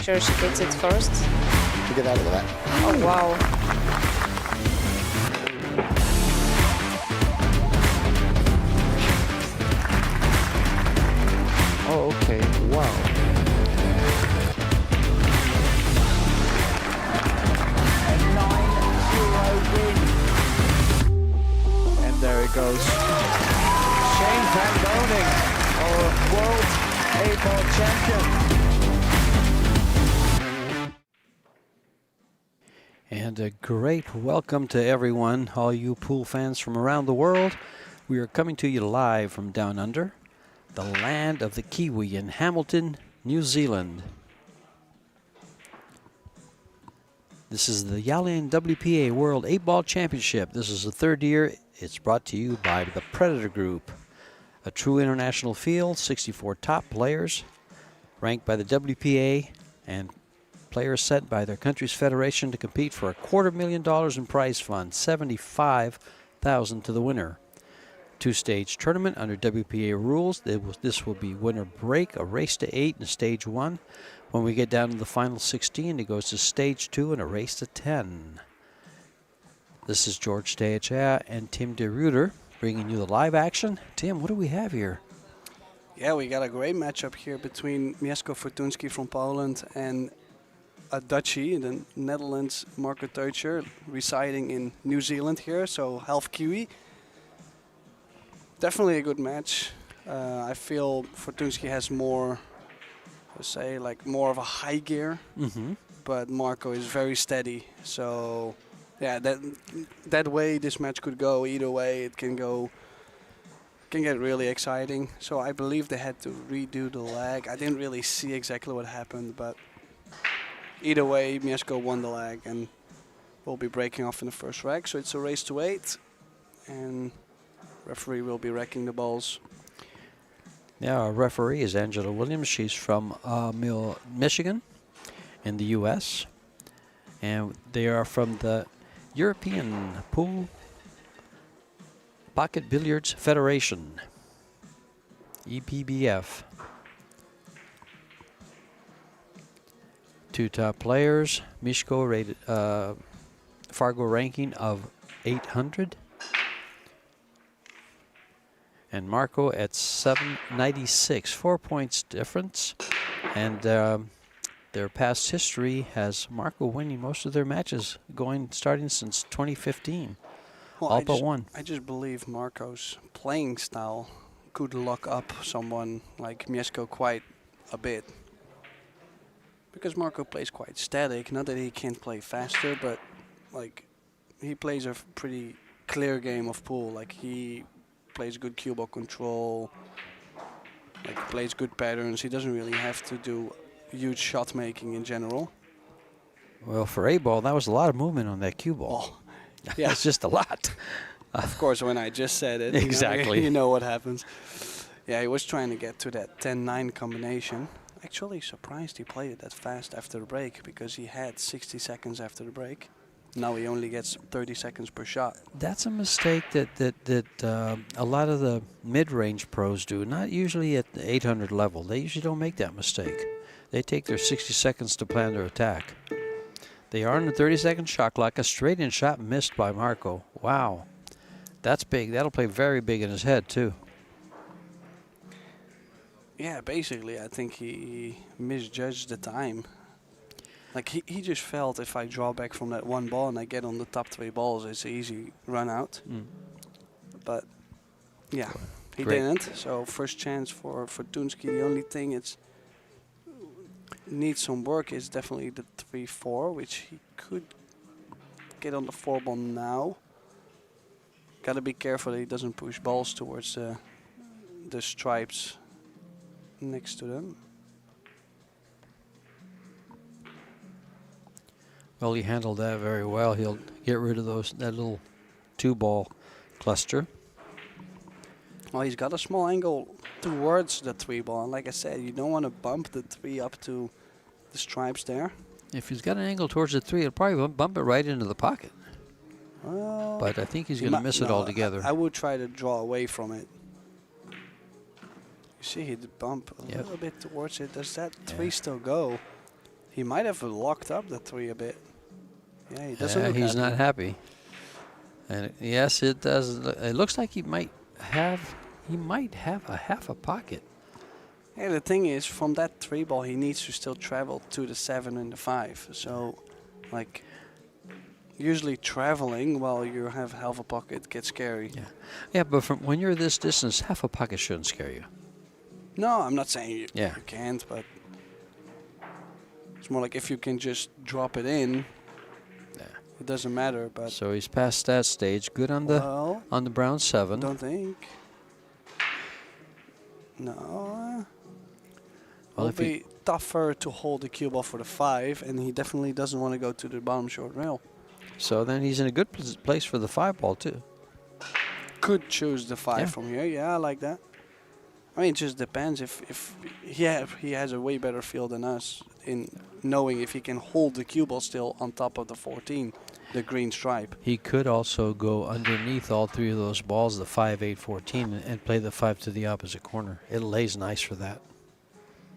sure she gets it first. To get out of that. Oh, wow. Oh, okay. Wow. A 9-0 win. And there it goes. Shane van Doning, our world A-ball champion. And a great welcome to everyone, all you pool fans from around the world. We are coming to you live from down under, the land of the Kiwi in Hamilton, New Zealand. This is the Yalin WPA World 8-Ball Championship. This is the third year. It's brought to you by the Predator Group, a true international field, 64 top players, ranked by the WPA, and players set by their country's federation to compete for $250,000 in prize funds, $75,000 to the winner. Two-stage tournament under WPA rules. This will be winner break, a race to 8 in stage 1. When we get down to the final 16, it goes to stage 2 and a race to 10. This is George TEUTSCHER and Tim de Ruyter bringing you the live action. Tim, what do we have here? Yeah, we got a great matchup here between Mieszko FORTUSKI from Poland and a Dutchie in the Netherlands, Marco TEUTSCHER, residing in New Zealand here, so half Kiwi. Definitely a good match. I feel FORTUSKI has more, let's say, like more of a high gear, but Marco is very steady. So, yeah, that way this match could go. Either way, it can go. Can get really exciting. So I believe they had to redo the leg. I didn't really see exactly what happened, but either way, Mieszko won the leg and will be breaking off in the first rack. So it's a race to 8, and referee will be racking the balls. Yeah, our referee is Angela Williams. She's from Michigan in the U.S. And they are from the European Pool Pocket Billiards Federation, EPBF. Two top players, Mieszko rated Fargo ranking of 800. And Marco at 796, 4 points difference. And their past history has Marco winning most of their matches starting since 2015. Well, all but one. I just believe Marco's playing style could lock up someone like Mieszko quite a bit. Because Marco plays quite static, not that he can't play faster, but like he plays a pretty clear game of pool. Like he plays good cue ball control, like plays good patterns. He doesn't really have to do huge shot making in general. Well, for A-ball, that was a lot of movement on that cue ball. Oh, yeah, it's just a lot. Of course, when I just said it, exactly, you know what happens. Yeah, he was trying to get to that 10-9 combination. Actually surprised he played it that fast after the break, because he had 60 seconds after the break. Now he only gets 30 seconds per shot. That's a mistake that a lot of the mid-range pros do. Not usually at the 800 level. They usually don't make that mistake. They take their 60 seconds to plan their attack. They are on the 30-second shot clock. A straight-in shot missed by Marco. Wow, that's big. That'll play very big in his head too. Yeah, basically, I think he misjudged the time. Like, he just felt if I draw back from that one ball and I get on the top 3 balls, it's an easy run out. But, yeah, he didn't. So, first chance for FORTUSKI. The only thing it's needs some work is definitely the 3-4, which he could get on the 4 ball now. Gotta be careful that he doesn't push balls towards the stripes next to them. Well, he handled that very well. He'll get rid of that little 2-ball cluster. Well, he's got a small angle towards the 3 ball. And like I said, you don't want to bump the 3 up to the stripes there. If he's got an angle towards the 3, he'll probably bump it right into the pocket. Well, but I think he's going to miss it altogether. I would try to draw away from it. You see, he'd bump a little bit towards it. Does that 3 still go? He might have locked up the 3 a bit. Yeah, he doesn't look he's happy. not happy. And yes, it does. It looks like he might have a half a pocket. Yeah, the thing is, from that 3 ball, he needs to still travel to the 7 and the 5. So, like, usually traveling while you have half a pocket gets scary. Yeah, yeah. But from when you're this distance, half a pocket shouldn't scare you. No, I'm not saying you Yeah. can't, but it's more like if you can just drop it in, it doesn't matter. But So he's past that stage. Good on the well, brown 7. don't think. No. Well, It'll if he- be tougher to hold the cue ball for the 5, and he definitely doesn't want to go to the bottom short rail. So then he's in a good place for the 5 ball too. Could choose the 5 Yeah. from here. Yeah, I like that. I mean, it just depends if he has a way better feel than us in knowing if he can hold the cue ball still on top of the 14, the green stripe. He could also go underneath all 3 of those balls, the 5, 8, 14, and play the 5 to the opposite corner. It lays nice for that.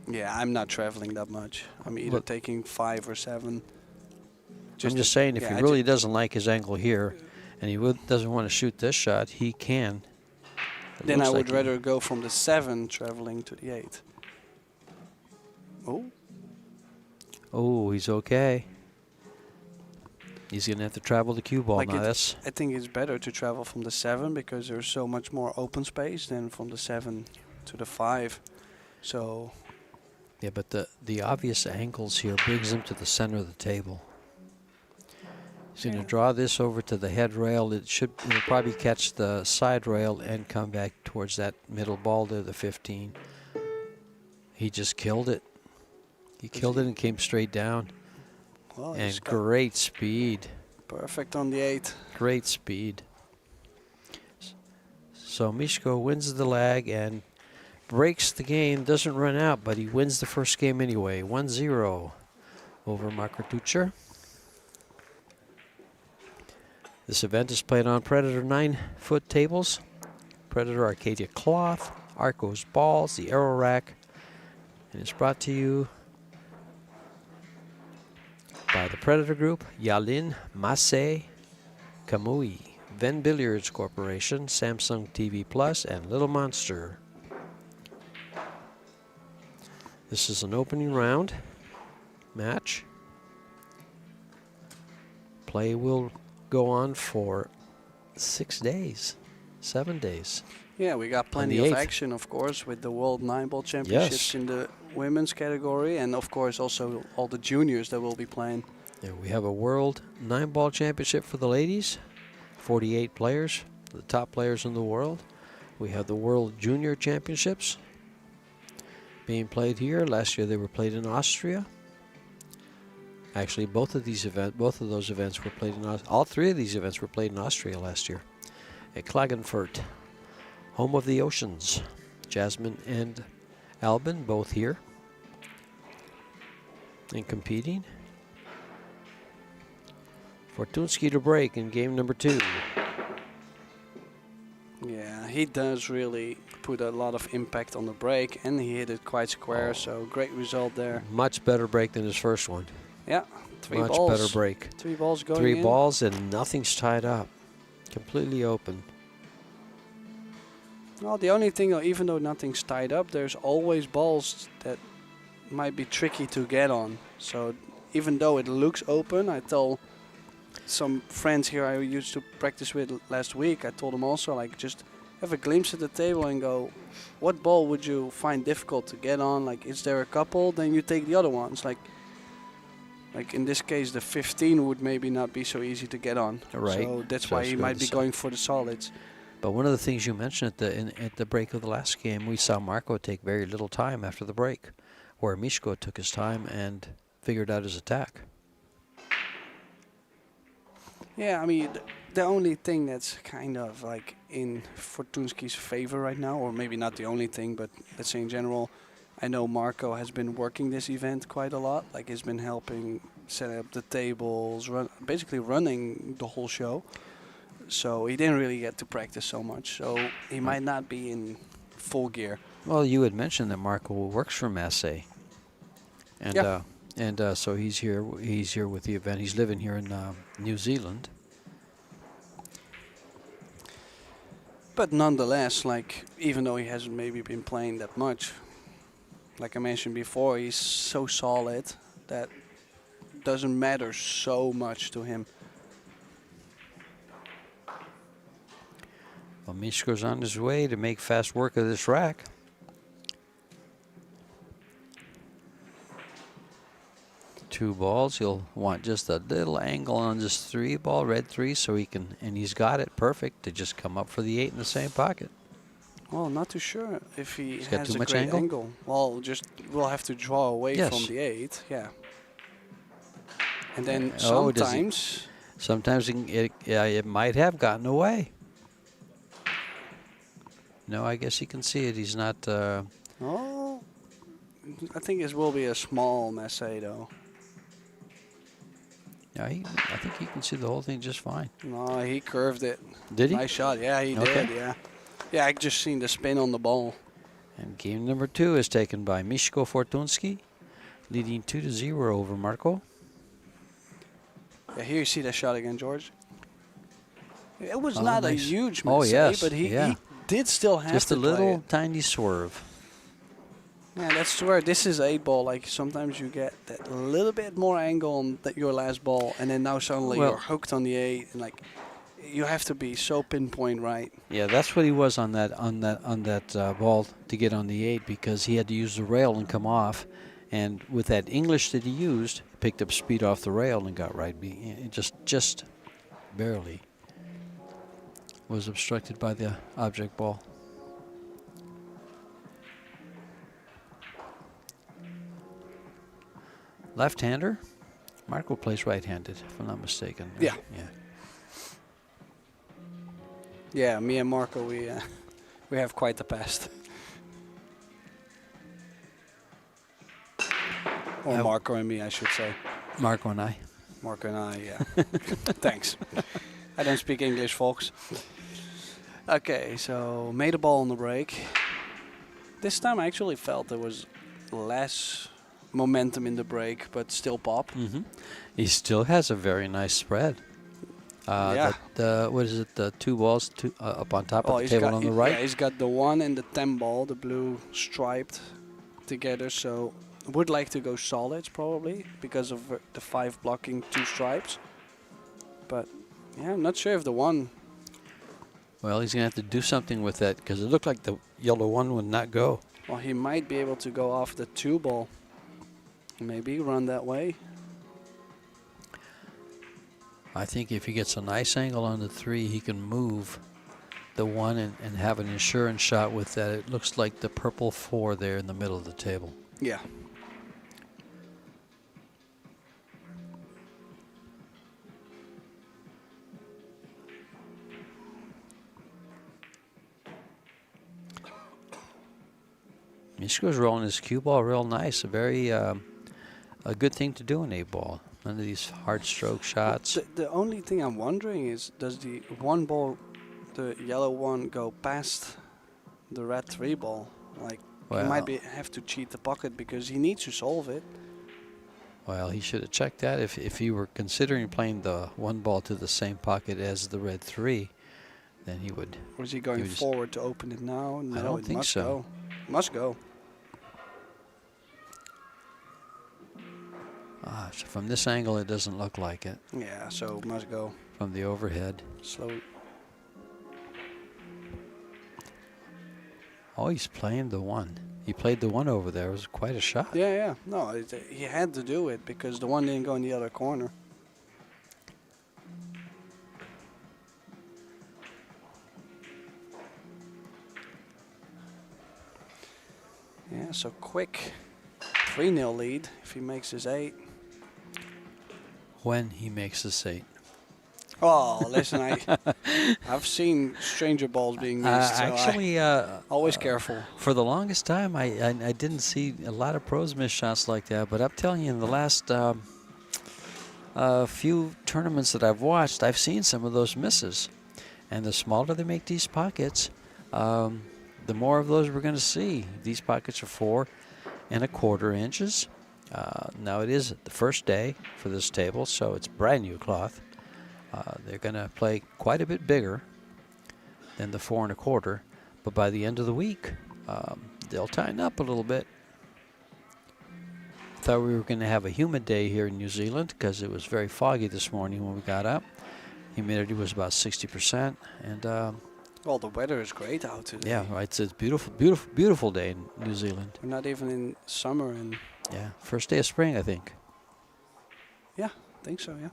Yeah, I'm not traveling that much. I'm either But- taking 5 or 7. I'm just saying, if yeah, he I really doesn't like his angle here, and he doesn't want to shoot this shot, he can. It Then I looks would like rather go from the 7 traveling to the 8. Oh, Oh, he's okay. He's gonna have to travel the cue ball Like now. it- That's I think it's better to travel from the 7 because there's so much more open space than from the 7 to the 5. So yeah, but the obvious angles here brings him to the center of the table. He's gonna draw this over to the head rail. It'll probably catch the side rail and come back towards that middle ball there, the 15. He just killed it. He killed it and came straight down. well, he's And got great speed. perfect on the 8. Great speed. So Miško wins the lag and breaks the game. Doesn't run out, but he wins the first game anyway. 1-0 over Marko TEUTSCHER. This event is played on Predator 9-foot tables, Predator Arcadia cloth, Arcos balls, the Arrow Rack, and it's brought to you by the Predator Group, Yalin WPA, Kamui, Ven Billiards Corporation, Samsung TV Plus, and Little Monster. This is an opening round match. Play will go on for 6 days, 7 days. Yeah, we got plenty the of 8th. action, of course, with the World 9-ball Championships Yes. in the women's category, and of course also all the juniors that will be playing. Yeah, we have a World 9-ball Championship for the ladies, 48 players, the top players in the world. We have the World Junior Championships being played here. Last year they were played in Austria. Actually, both of those events were played in all 3 of these events were played in Austria last year at Klagenfurt, home of the oceans. Jasmine and Albin both here and competing. FORTUSKI to break in game number 2. Yeah, he does really put a lot of impact on the break, and he hit it quite square, so great result there. Much better break than his first one. Yeah, 3 Much balls. better break. 3 balls going 3 in. balls and nothing's tied up. Completely open. Well, the only thing, even though nothing's tied up, there's always balls that might be tricky to get on. So even though it looks open, I tell some friends here I used to practice with last week, I told them also, like, just have a glimpse at the table and go, what ball would you find difficult to get on? Like, is there a couple? Then you take the other ones. Like in this case, the 15 would maybe not be so easy to get on. Right. So that's So why it's he good might to be say. going for the solids. But one of the things you mentioned at the break of the last game, we saw Marko take very little time after the break, where Miško took his time and figured out his attack. Yeah, I mean, the only thing that's kind of like in FORTUSKI's favor right now, or maybe not the only thing, but let's say in general, I know Marko has been working this event quite a lot. Like, he's been helping set up the tables, basically running the whole show. So he didn't really get to practice so much. So he might not be in full gear. Well, you had mentioned that Marko works for Massey. And Yeah. And so he's here. He's here with the event. He's living here in New Zealand. But nonetheless, like, even though he hasn't maybe been playing that much, like I mentioned before, he's so solid that doesn't matter so much to him. Well, Miško's on his way to make fast work of this rack. Two balls. He'll want just a little angle on this 3 ball, red 3, so he can, and he's got it perfect to just come up for the 8 in the same pocket. Well, not too sure if he He's got has too a much great angle? Well, just we'll have to draw away Yes. from the 8, yeah. And then Oh, does he- sometimes, Sometimes it might have gotten away. No, I guess you can see it. He's not. oh, I think this will be a small messe though. Yeah, I think he can see the whole thing just fine. No, he curved it. Did he? Nice shot, yeah, he Okay. did, yeah. Yeah, I just seen the spin on the ball. And game number 2 is taken by Miško FORTUSKI, leading 2-0 over Marko. Yeah, here you see that shot again, George. It was Oh, not nice. a huge Oh, mistake, yes, but he yeah. did still have Just to a play little it. tiny swerve. Yeah, that's where this is 8 ball. Like sometimes you get that little bit more angle on your last ball, and then now suddenly Well- you're hooked on the 8, and like you have to be so pinpoint right. Yeah, that's what he was on that ball to get on the 8, because he had to use the rail and come off, and with that English that he used, picked up speed off the rail and got right. It just barely was obstructed by the object ball. Left-hander. Marko plays right-handed, if I'm not mistaken. Yeah. Yeah. Yeah, me and Marco, we have quite the past. Or Marco and me, I should say. Marko and I. Marco and I, yeah. Thanks. I don't speak English, folks. Okay, so made a ball on the break. This time I actually felt there was less momentum in the break, but still pop. Mm-hmm. He still has a very nice spread. Yeah. What is it? The 2 balls up on top of the he's table got, on the right. Yeah, he's got the 1 and the 10 ball, the blue striped together. So would like to go solids probably because of the 5 blocking 2 stripes. But yeah, I'm not sure if the 1. Well, he's gonna have to do something with that, because it looked like the yellow 1 would not go. Well, he might be able to go off the 2 ball. Maybe run that way. I think if he gets a nice angle on the 3, he can move the 1 and have an insurance shot with that. It looks like the purple 4 there in the middle of the table. Yeah. Miško's rolling his cue ball real nice. A very a good thing to do in 8 ball. None of these hard stroke shots. The only thing I'm wondering is, does the 1 ball, the yellow 1, go past the red 3 ball? Like, he might have to cheat the pocket because he needs to solve it. Well, he should have checked that. If he were considering playing the 1 ball to the same pocket as the red 3, then he would. Or is he going forward to open it now? No, don't it think must so. go. Must go. So from this angle, it doesn't look like it. Yeah, so must go. From the overhead. Slow. Oh, he's playing the 1. He played the 1 over there. It was quite a shot. Yeah, yeah. No, he had to do it because the 1 didn't go in the other corner. Yeah, so quick 3-0 lead if he makes his 8. When he makes this 8. Oh, listen, I've seen stranger balls being missed, so Actually, always careful. for the longest time, I didn't see a lot of pros miss shots like that. But I'm telling you, in the last few tournaments that I've watched, I've seen some of those misses. And the smaller they make these pockets, the more of those we're going to see. These pockets are 4 1/4 inches. Now it is the first day for this table, so it's brand new cloth. They're going to play quite a bit bigger than the 4 1/4, but by the end of the week, they'll tighten up a little bit. Thought we were going to have a humid day here in New Zealand because it was very foggy this morning when we got up. Humidity was about 60%, and Well, the weather is great out today. yeah, right. It's a beautiful, beautiful, beautiful day in New Zealand. We're not even in summer, and Yeah, first day of spring, I think. yeah, I think so. Yeah.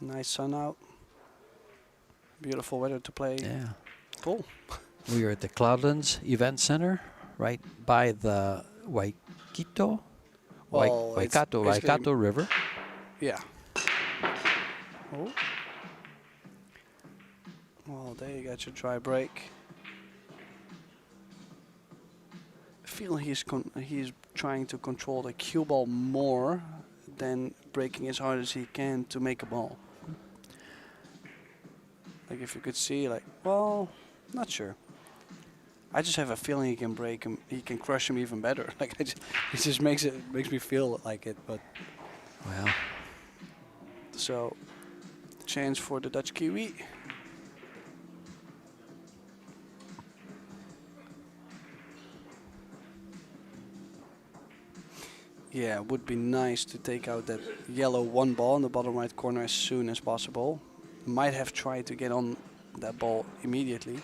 Nice sun out. Beautiful weather to play Yeah. pool. We are at the Cloudlands Event Center, right by the Waikato, Well, it's basically- Waikato River. Yeah. Oh. Well, there you got your dry break. I feel he's trying to control the cue ball more than breaking as hard as he can to make a ball. Like if you could see, like, well, not sure. I just have a feeling he can break him. He can crush him even better. Like it just makes me feel like it. But Well, so, chance for the Dutch Kiwi. Yeah, it would be nice to take out that yellow 1 ball in the bottom right corner as soon as possible. Might have tried to get on that ball immediately.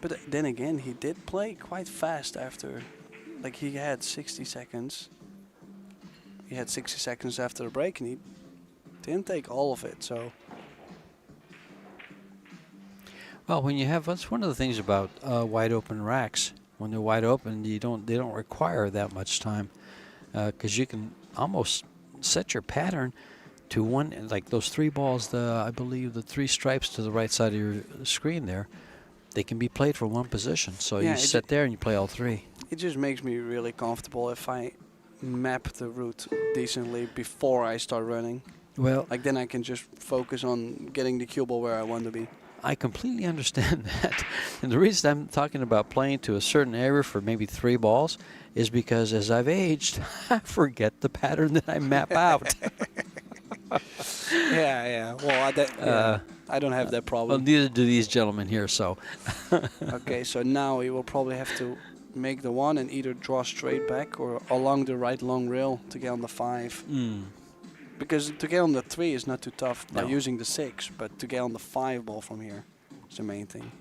But then again, he did play quite fast after. Like he had 60 seconds. He had 60 seconds after the break and he didn't take all of it, so. well, when you have, that's one of the things about wide open racks. When they're wide open, they don't require that much time, because you can almost set your pattern to one, like those 3 balls. I believe the 3 stripes to the right side of your screen there. They can be played from one position, so Yeah, you sit there and you play all 3. It just makes me really comfortable if I map the route decently before I start running. Well, Like then I can just focus on getting the cue ball where I want to be. I completely understand that. And the reason I'm talking about playing to a certain area for maybe 3 balls is because as I've aged, I forget the pattern that I map out. Yeah. Well, I don't have that Well, problem. neither do these gentlemen here, so. Okay, so now he will probably have to make the 1 and either draw straight back or along the right long rail to get on the 5. Because to get on the 3 is not too tough by No. using the 6, but to get on the 5 ball from here is the main thing.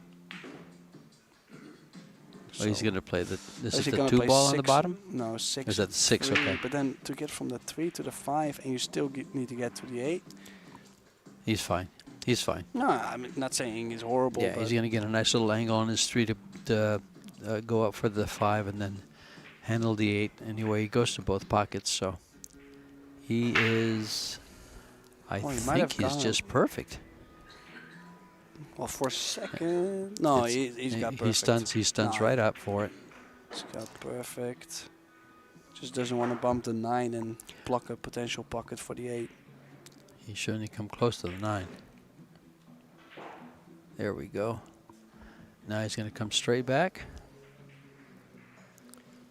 Well, he's So- going to play this Is is he the gonna 2 play ball on the 6? bottom? No, 6. Is that the 6? 3, Okay. But then to get from the 3 to the 5 and you still need to get to the 8. He's fine. He's fine. No, I'm not saying he's horrible. Yeah, but he's going to get a nice little angle on his 3 to go up for the 5 and then handle the 8. Anyway, he goes to both pockets, so he is, I Oh, he might have think he's gone. just perfect. Well, for a second. No, It's- he's got perfect. He stuns No, right up for it. He's got perfect. Just doesn't want to bump the 9 and block a potential pocket for the 8. He shouldn't come close to the 9. There we go. Now he's going to come straight back.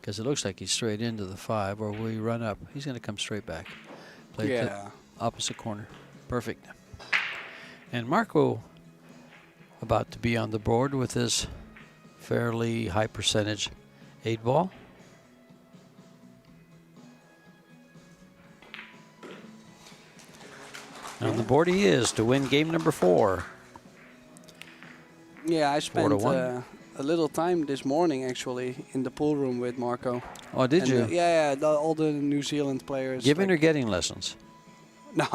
Because it looks like he's straight into the 5, or will he run up? He's going to come straight back. Play it to Yeah. the opposite corner. Perfect. And Marco about to be on the board with his fairly high percentage 8 ball. On the board he is to win game number 4. Yeah, I spent 4-1. a little time this morning actually in the pool room with Marco. Oh, did And, you? yeah, all the New Zealand players. Giving or like- getting lessons? No.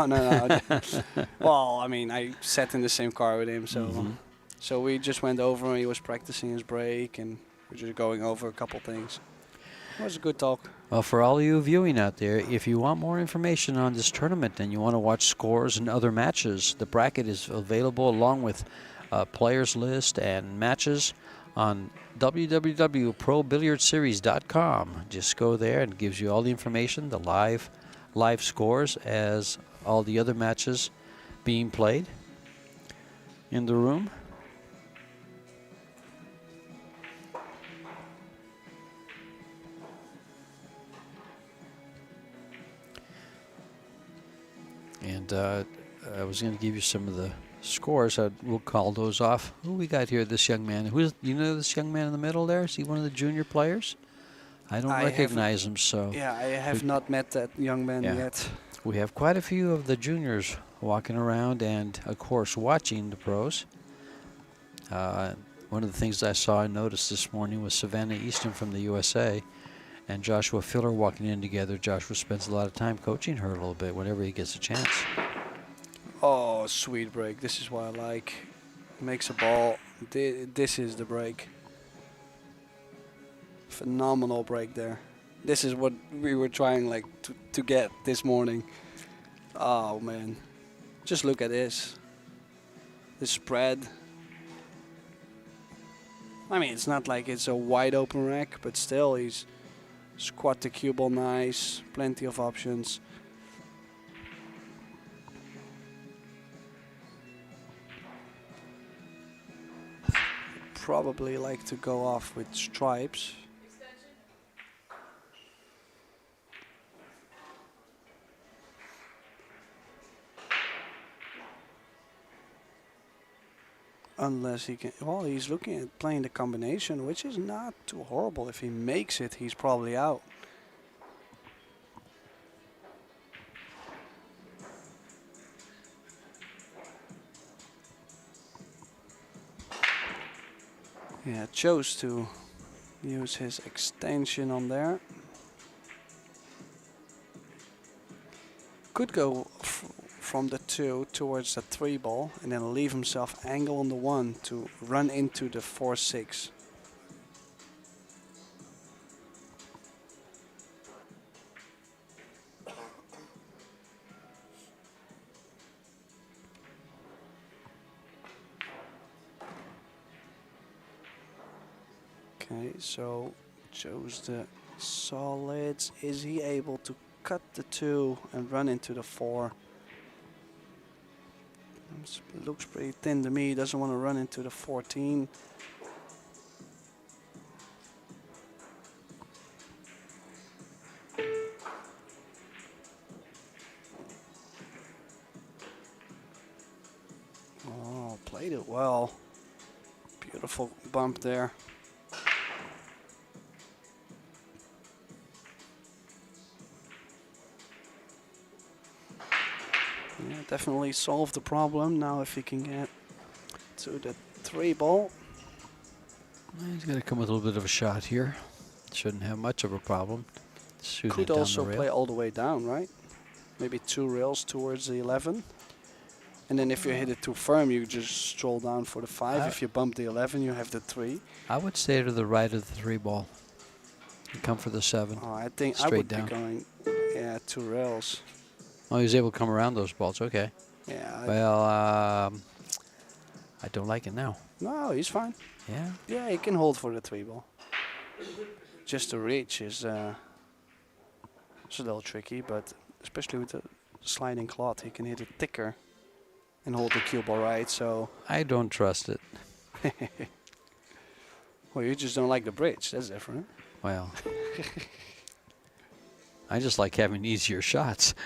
Well, I mean, I sat in the same car with him, so Mhm. so we just went over and he was practicing his break and we're just going over a couple things. It was a good talk. Well, for all you viewing out there, if you want more information on this tournament and you want to watch scores and other matches, the bracket is available along with players list and matches on www.probilliardseries.com. Just go there and it gives you all the information, the live scores as all the other matches being played in the room. And I was going to give you some of the scores. We'll call those off. Who we got here? This young man. You know this young man in the middle there? Is he one of the junior players? I don't recognize him. So yeah, I have not met that young man yet. we have quite a few of the juniors walking around and, of course, watching the pros. One of the things I saw and noticed this morning was Savannah Easton from the USA and Joshua Filler walking in together. Joshua spends a lot of time coaching her a little bit whenever he gets a chance. Oh, sweet break. This is what I like. Makes a ball. This is the break. Phenomenal break there. This is what we were trying to get this morning. Oh, man. Just look at this. The spread. I mean, it's not like it's a wide open rack, but still he's squat the cue ball nice. Plenty of options. Probably like to go off with stripes. Unless he can, well, he's looking at playing the combination, which is not too horrible. If he makes it, he's probably out. Yeah, chose to use his extension on there. Could go from the 2 towards the 3 ball and then leave himself angle on the 1 to run into the 4-6. Okay, so chose the solids. Is he able to cut the 2 and run into the 4? It looks pretty thin to me. He doesn't want to run into the 14. Oh, played it well. Beautiful bump there. Yeah, definitely solved the problem. Now if he can get to the 3 ball. He's going to come with a little bit of a shot here. Shouldn't have much of a problem. Shoot Could it down also the rail. play all the way down, right? Maybe 2 rails towards the 11. And then if you hit it too firm, you just stroll down for the 5. If you bump the 11, you have the 3. I would stay to the right of the 3 ball. And come for the 7. Oh, I think I Straight would down. be going, 2 rails. Oh, he was able to come around those balls. Okay. Yeah. Well, I don't like it now. No, he's fine. Yeah. Yeah, he can hold for the 3 ball. Just the reach is it's a little tricky, but especially with the sliding cloth, he can hit it thicker and hold the cue ball right. So I don't trust it. well, you just don't like the bridge. That's different. Well, I just like having easier shots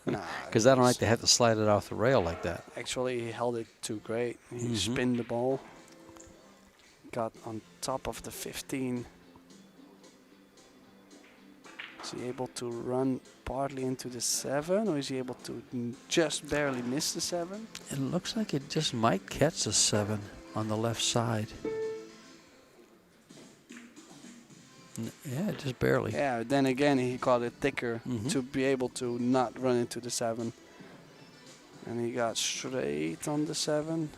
Nah, because I don't like to have to slide it off the rail like that. actually, he held it too great. He spinned the ball, got on top of the 15. Is he able to run partly into the 7, or is he able to just barely miss the 7? It looks like it just might catch the 7 on the left side. Yeah, just barely. Yeah, then again, he caught it thicker to be able to not run into the 7. And he got straight on the 7.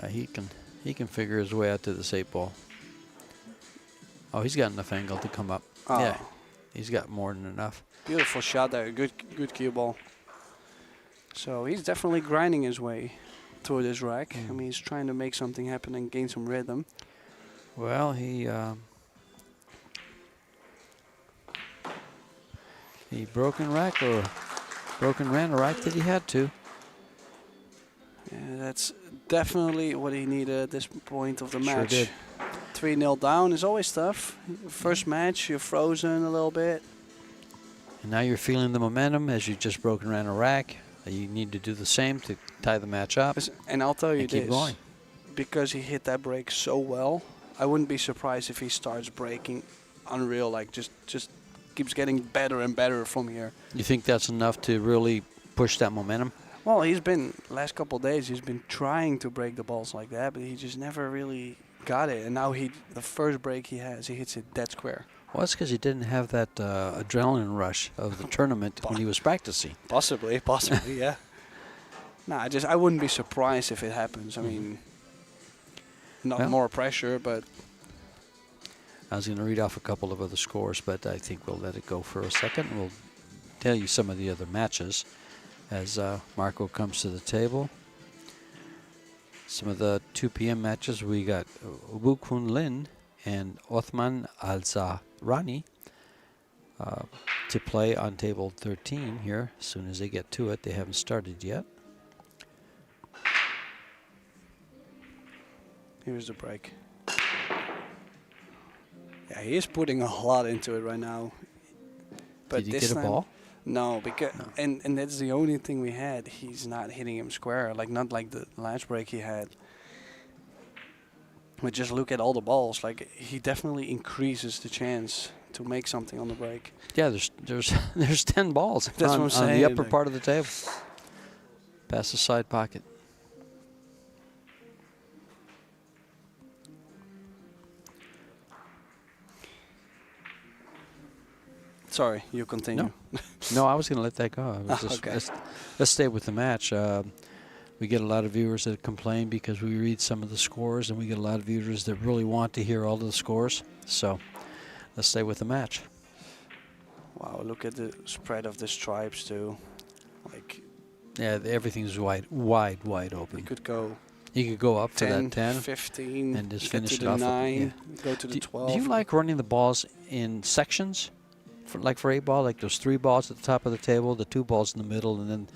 He can figure his way out to this 8 ball. Oh, he's got enough angle to come up. Oh. Yeah, he's got more than enough. Beautiful shot there, good cue ball. So he's definitely grinding his way through this rack. I mean, he's trying to make something happen and gain some rhythm. Well, he broken rack or broken ran a rack that he had to. Yeah, that's definitely what he needed at this point of the Sure match. did. 3-0 down is always tough. First match, you're frozen a little bit. And now you're feeling the momentum as you just broken ran a rack. You need to do the same to tie the match up And I'll tell you and keep this, going. because he hit that break so well, I wouldn't be surprised if he starts breaking unreal, like just keeps getting better and better from here. You think that's enough to really push that momentum? Well, he's been, last couple of days, he's been trying to break the balls like that, but he just never really got it. And now the first break he has, he hits it dead square. Well, that's because he didn't have that adrenaline rush of the tournament when he was practicing. Possibly, yeah. No, I wouldn't be surprised if it happens. I mean, not Well, more pressure, but I was going to read off a couple of other scores, but I think we'll let it go for a second. We'll tell you some of the other matches as Marco comes to the table. Some of the 2 p.m. matches, we got Wu Kun Lin and Othman Al-Zahrani to play on table 13 here. As soon as they get to it, they haven't started yet. here's the break. Yeah, he is putting a lot into it right now. But Did you this get a time, ball? No, because and that's the only thing we had. He's not hitting him square, like not like the last break he had. But just look at all the balls. Like he definitely increases the chance to make something on the break. Yeah, there's 10 balls That's on, what I'm on the saying, upper like- part of the table. Past the side pocket. Sorry, you continue. No, I was going to let that go. I was just, Okay. let's stay with the match. We get a lot of viewers that complain because we read some of the scores, and we get a lot of viewers that really want to hear all of the scores. So let's stay with the match. Wow, look at the spread of the stripes too. Like Yeah, everything's wide open. you could go You could go up for 10, that 10 15, and just get finish to it the off. 9, go to the Do 12. you like running the balls in sections? Like for 8-ball, like those 3 balls at the top of the table, the 2 balls in the middle, and then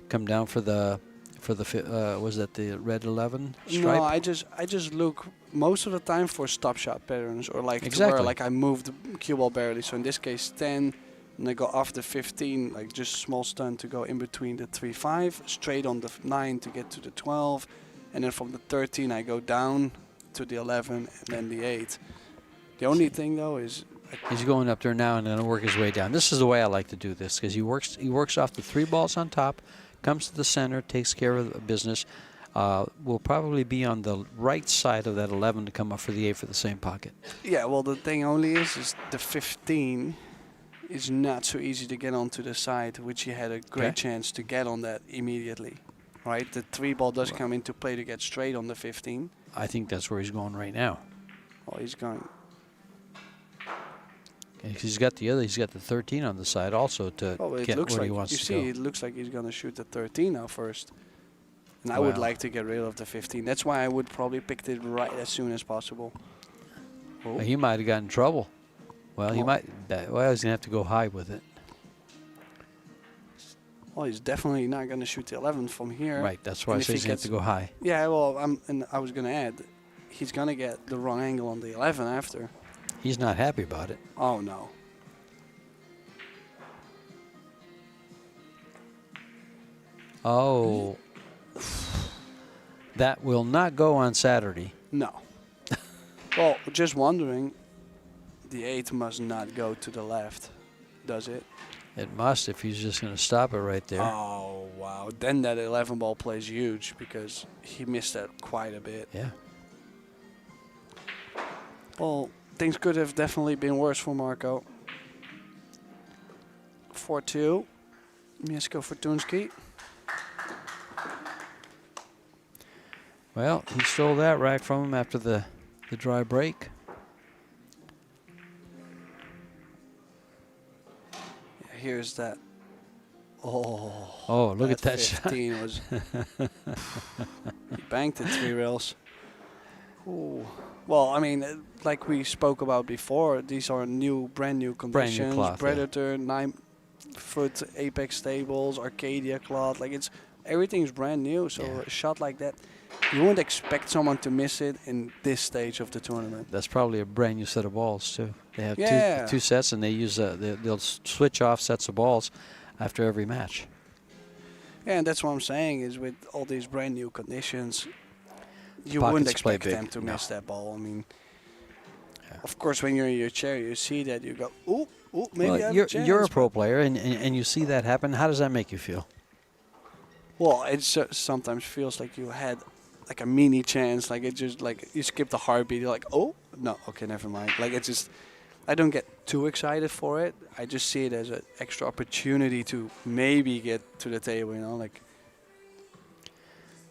come down for the was that the red 11 stripe? No, I just look most of the time for stop shot patterns, or like to Exactly. where like I move the cue ball barely. So in this case 10, and I go off the 15, like just small stunt to go in between the 3-5, straight on the 9 to get to the 12, and then from the 13 I go down to the 11 and then the 8. The only thing though is He's going up there now and going to work his way down. This is the way I like to do this because he works off the 3 balls on top, comes to the center, takes care of the business. Will probably be on the right side of that 11 to come up for the 8 for the same pocket. yeah. Well, the thing only is the 15 is not so easy to get onto the side, which he had a great Okay. chance to get on that immediately. Right, the 3 ball does come into play to get straight on the 15. I think that's where he's going right now. Well, he's going. He's got the 13 on the side also to Oh, it get looks where like he wants you to see. go. It looks like he's gonna shoot the 13 now first, and I would Well. like to get rid of the 15. That's why I would probably pick it right as soon as possible. Oh. He might have gotten in trouble. Well, he Well. might. Well, he's gonna have to go high with it. Well, he's definitely not gonna shoot the 11 from here. Right. That's why I And if say he he's gonna have gets- to go high. Yeah. Well, and I was gonna add, he's gonna get the wrong angle on the 11 after. He's not happy about it. Oh no. Oh. That will not go on Saturday. No. Well, just wondering, the 8 must not go to the left, does it? It must if he's just going to stop it right there. Oh, wow. Then that 11 ball plays huge because he missed that quite a bit. Yeah. Well, things could have definitely been worse for Marco. 4-2. Mieszko FORTUSKI. Well, he stole that rack from him after the dry break. Here's that. Oh. Oh, look at that shot. 15 was. He banked it 3 rails. Ooh. Well, I mean, like we spoke about before, these are brand new conditions. cloth, yeah. Predator, 9-foot Apex tables, Arcadia cloth. Like everything's brand new. So Yeah. a shot like that, you wouldn't expect someone to miss it in this stage of the tournament. That's probably a brand new set of balls too. They have Yeah. two sets, and they use they'll switch off sets of balls after every match. Yeah, and that's what I'm saying is with all these brand new conditions, you Pockets wouldn't play expect big. them to No. miss that ball. I mean, Yeah. of course, when you're in your chair, you see that, you go, ooh, maybe I Well, have you're a chance. you're a but- pro player, and you see that happen. How does that make you feel? Well, it sometimes feels like you had like a mini chance. Like it just like you skipped a heartbeat. You're like, oh no, okay, never mind. Like it's just, I don't get too excited for it. I just see it as an extra opportunity to maybe get to the table. You know, like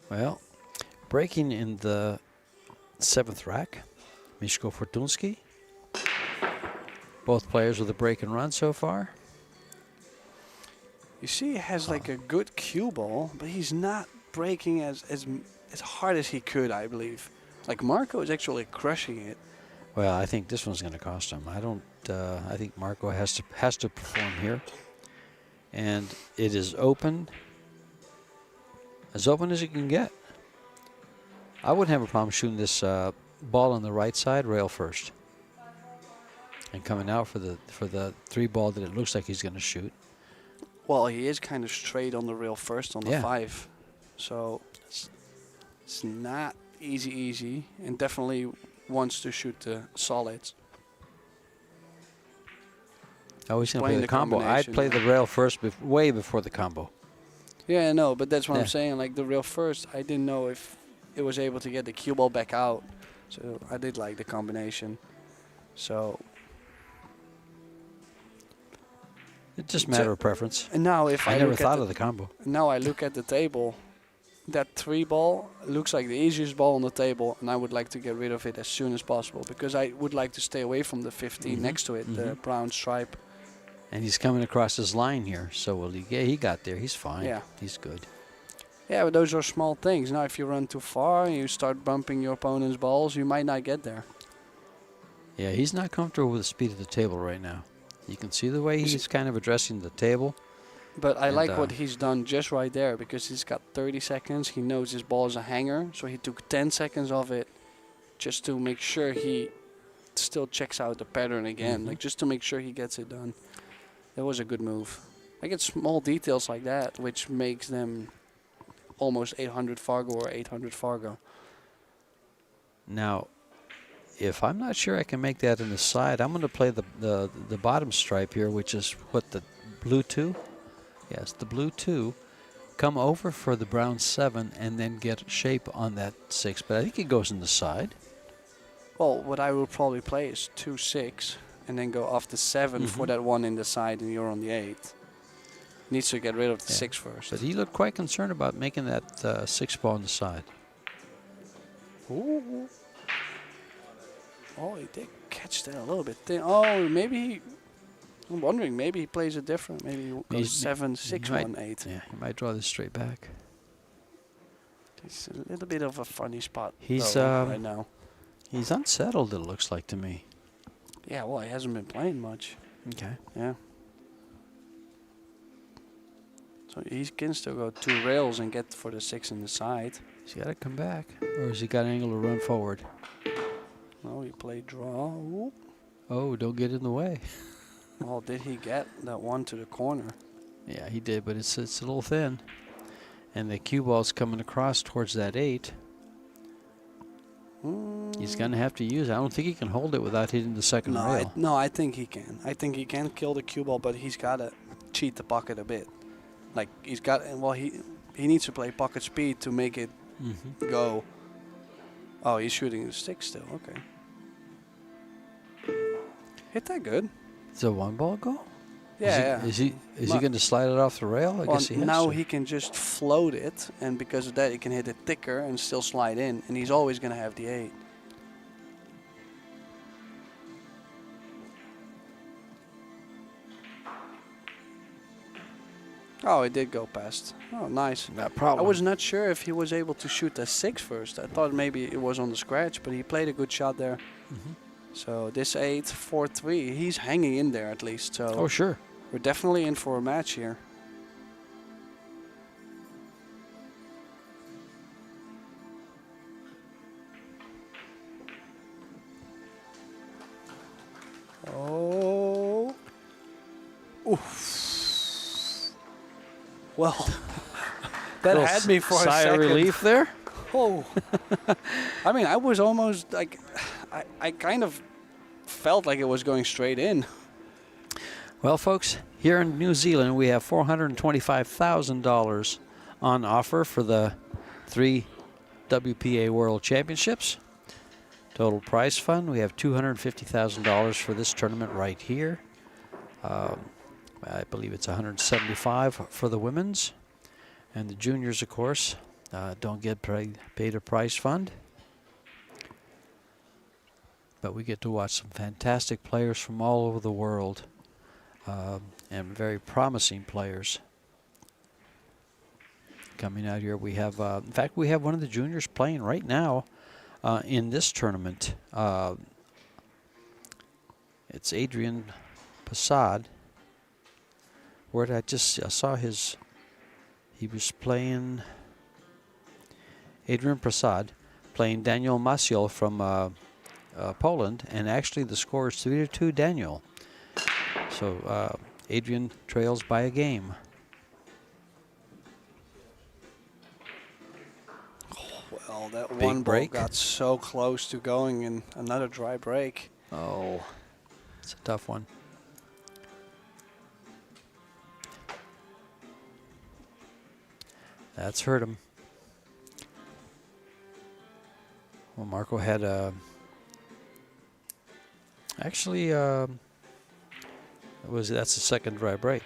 Well, breaking in the 7th rack, Miško FORTUSKI. Both players with a break and run so far. you see, he has like a good cue ball, but he's not breaking as hard as he could. I believe. Like Marco is actually crushing it. Well, I think this one's going to cost him. I don't. I think Marco has to perform here, and it is open as you can get. I wouldn't have a problem shooting this ball on the right side, rail first, and coming out for the 3 ball that it looks like he's going to shoot. Well, he is kind of straight on the rail first on the Yeah. 5, so it's not easy, and definitely wants to shoot the solids. Oh, he's going to play Playing the the combo. I'd combination, play yeah. the rail first, way before the combo. Yeah, no, but that's what Yeah. I'm saying. Like the rail first, I didn't know if it was able to get the cue ball back out, so I did like the combination. So It's just a matter of preference. and now if I I never look thought at of the combo. now I look at the table, that 3 ball looks like the easiest ball on the table, and I would like to get rid of it as soon as possible because I would like to stay away from the 15 Mhm, next to it, the mhm. brown stripe. And he's coming across his line here, so he got there. He's fine. Yeah. He's good. Yeah, but those are small things. Now, if you run too far and you start bumping your opponent's balls, you might not get there. Yeah, he's not comfortable with the speed of the table right now. You can see the way he's kind of addressing the table. But I And, like what he's done just right there because he's got 30 seconds. He knows his ball is a hanger, so he took 10 seconds of it just to make sure he still checks out the pattern again, Mhm. like just to make sure he gets it done. That was a good move. I get small details like that, which makes them almost 800 Fargo or 800 Fargo. Now, if I'm not sure I can make that in the side, I'm going to play the bottom stripe here, which is what, the blue 2? Yes, the blue 2. Come over for the brown 7 and then get shape on that 6. But I think it goes in the side. Well, what I will probably play is 2-6 and then go off the 7 for Mhm. that one in the side, and you're on the 8. Needs to get rid of the Yeah. 6 first. But he looked quite concerned about making that 6 ball on the side. Ooh. Oh, he did catch that a little bit thin. Oh, maybe he... I'm wondering, maybe he plays it different. Maybe he goes He's- 7, 6, he might- 1, 8. Yeah, he might draw this straight back. It's a little bit of a funny spot He's, though, right now. He's unsettled, it looks like to me. Yeah, well, he hasn't been playing much. Okay. Yeah. So he can still go 2 rails and get for the 6 in the side. He's got to come back. Or has he got an angle to run forward? Oh, he played draw. Ooh. Oh, don't get in the way. Oh, did he get that one to the corner? Yeah, he did, but it's a little thin. And the cue ball's coming across towards that 8. He's going to have to use it. I don't think he can hold it without hitting the second rail. No, I think he can. I think he can kill the cue ball, but he's got to cheat the pocket a bit. Like, he's got... Well, he needs to play pocket speed to make it Mhm. go. Oh, he's shooting the 6 still. Okay. Hit that good. Does a 1 ball go? Yeah, Is he Ma- going to slide it off the rail? I Well, guess he has now to. he can just float it, and because of that, he can hit it thicker and still slide in, and he's always going to have the 8. Oh, it did go past. Oh, nice. Not I problem. was not sure if he was able to shoot the 6 first. I thought maybe it was on the scratch, but he played a good shot there. Mhm. So this 8, 4-3, he's hanging in there at least. So Oh, sure. we're definitely in for a match here. Oh. Oof. Well, That Little had me for a sigh second. of relief there. Oh. I mean, I was almost like, I kind of felt like it was going straight in. Well, folks, here in New Zealand, we have $425,000 on offer for the 3 WPA World Championships. Total prize fund, we have $250,000 for this tournament right here. I believe it's $175 for the women's. And the juniors, of course, don't get paid a prize fund. But we get to watch some fantastic players from all over the world. And very promising players coming out here. We have, in fact, we have one of the juniors playing right now in this tournament. It's Adrian Passad. Where did I saw his, he was playing, Adrian Prasad playing Daniel Maciel from Poland, and actually the score is 3-2 Daniel. So Adrian trails by a game. Well, that Big one ball break. got so close to going in another dry break. Oh, it's a tough one. That's hurt him. Well, Marco had actually that's the second dry break.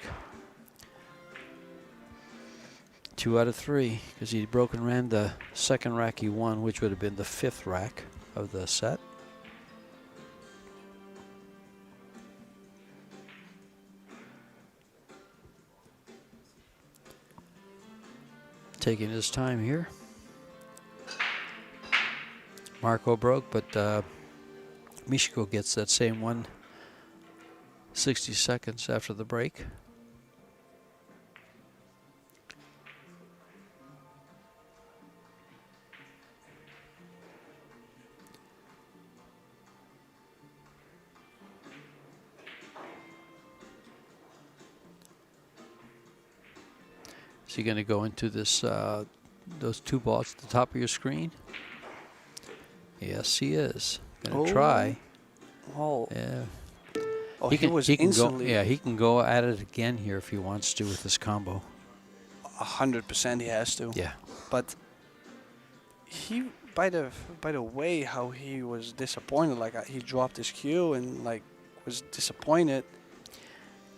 2 out of 3, because he'd broken ran the second rack he won, which would have been the 5th rack of the set. Taking his time here. Marco broke, but Michiko gets that same one 60 seconds after the break. Is he going to go into this those 2 balls at the top of your screen? Yes, he is. Going to try. Oh. Yeah. Oh, He can go. instantly. Yeah, he can go at it again here if he wants to with this combo. 100% he has to. Yeah. But he, by the way how he was disappointed, like he dropped his cue and like was disappointed.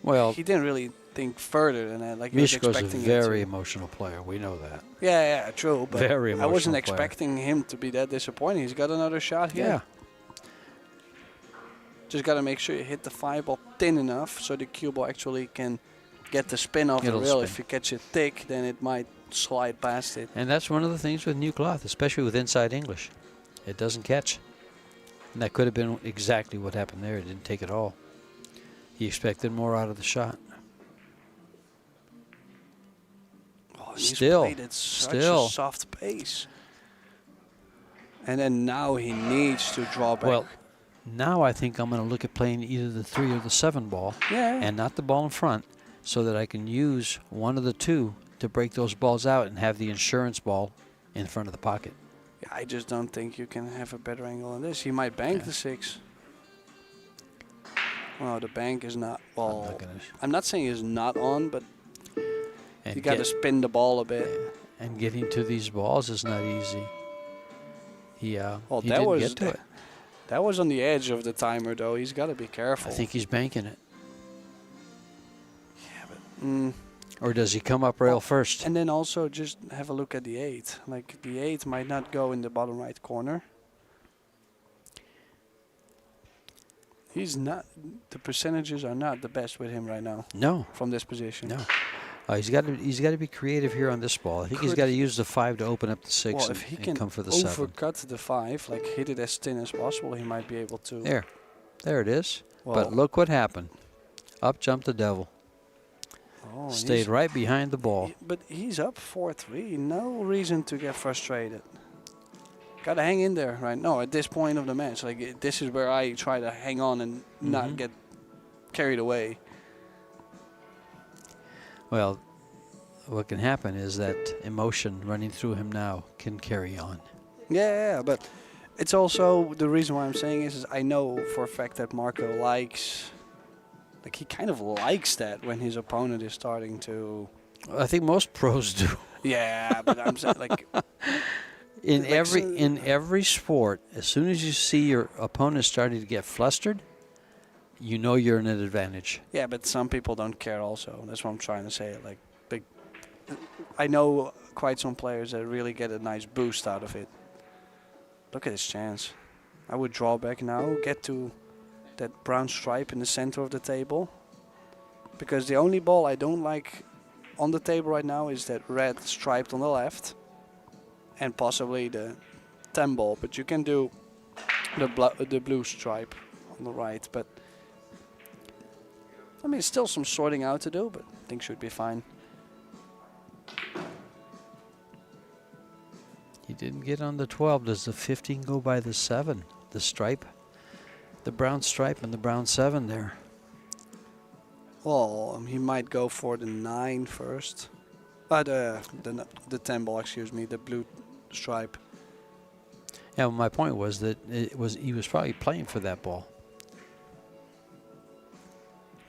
Well, He didn't really think further than that. Like he was Michiko's a expecting very it to. emotional player. We know that. Yeah, true. But Very I emotional wasn't player. expecting him to be that disappointed. He's got another shot here. Yeah. Just got to make sure you hit the 5 ball thin enough so the cue ball actually can get the spin off the It'll rail. spin. If you catch it thick, then it might slide past it. And that's one of the things with new cloth, especially with inside English. It doesn't catch. And that could have been exactly what happened there. It didn't take it all. He expected more out of the shot. Oh, he's Still, played at such still. a soft pace. And then now he needs to draw back. Well, now I think I'm going to look at playing either the 3 or the 7 ball, yeah. and not the ball in front, so that I can use one of the 2 to break those balls out and have the insurance ball in front of the pocket. I just don't think you can have a better angle on this. He might bank the 6. Well, the bank is not. Well, I'm not saying it's not on, but And you got to spin the ball a bit. And getting to these balls is not easy. He Well, he that didn't was get to it. That was on the edge of the timer, though. He's got to be careful. I think he's banking it. Yeah, but. Or does he come up rail first? And then also just have a look at the 8. Like the 8 might not go in the bottom right corner. He's not. The percentages are not the best with him right now. No. From this position. No. He's got to be creative here on this ball. I think he's got to use the 5 to open up the 6 Well, and, if he and can come for the 7. overcut the 5, like hit it as thin as possible, he might be able to. There it is. Well, But look what happened. Up jumped the devil. Oh, Stayed right behind the ball. But he's up 4-3. No reason to get frustrated. Got to hang in there right now at this point of the match. Like this is where I try to hang on and not get carried away. Well, what can happen is that emotion running through him now can carry on. Yeah, but it's also the reason why I'm saying is I know for a fact that Marco likes, like he kind of likes that when his opponent is starting to. I think most pros do. Yeah, but I'm saying like In like every sport, as soon as you see your opponent starting to get flustered, you know you're in an advantage. yeah, but some people don't care. Also, that's what I'm trying to say. Like, I know quite some players that really get a nice boost out of it. Look at his chance. I would draw back now, get to that brown stripe in the center of the table. Because the only ball I don't like on the table right now is that red striped on the left. And possibly the 10 ball. But you can do the blue stripe on the right. But I mean, still some sorting out to do, but I think should be fine. He didn't get on the 12. Does the 15 go by the 7? The stripe? The brown stripe and the brown 7 there. Well, he might go for the 9 first. The 10 ball, excuse me, the blue stripe. Yeah, well, my point was that he was probably playing for that ball.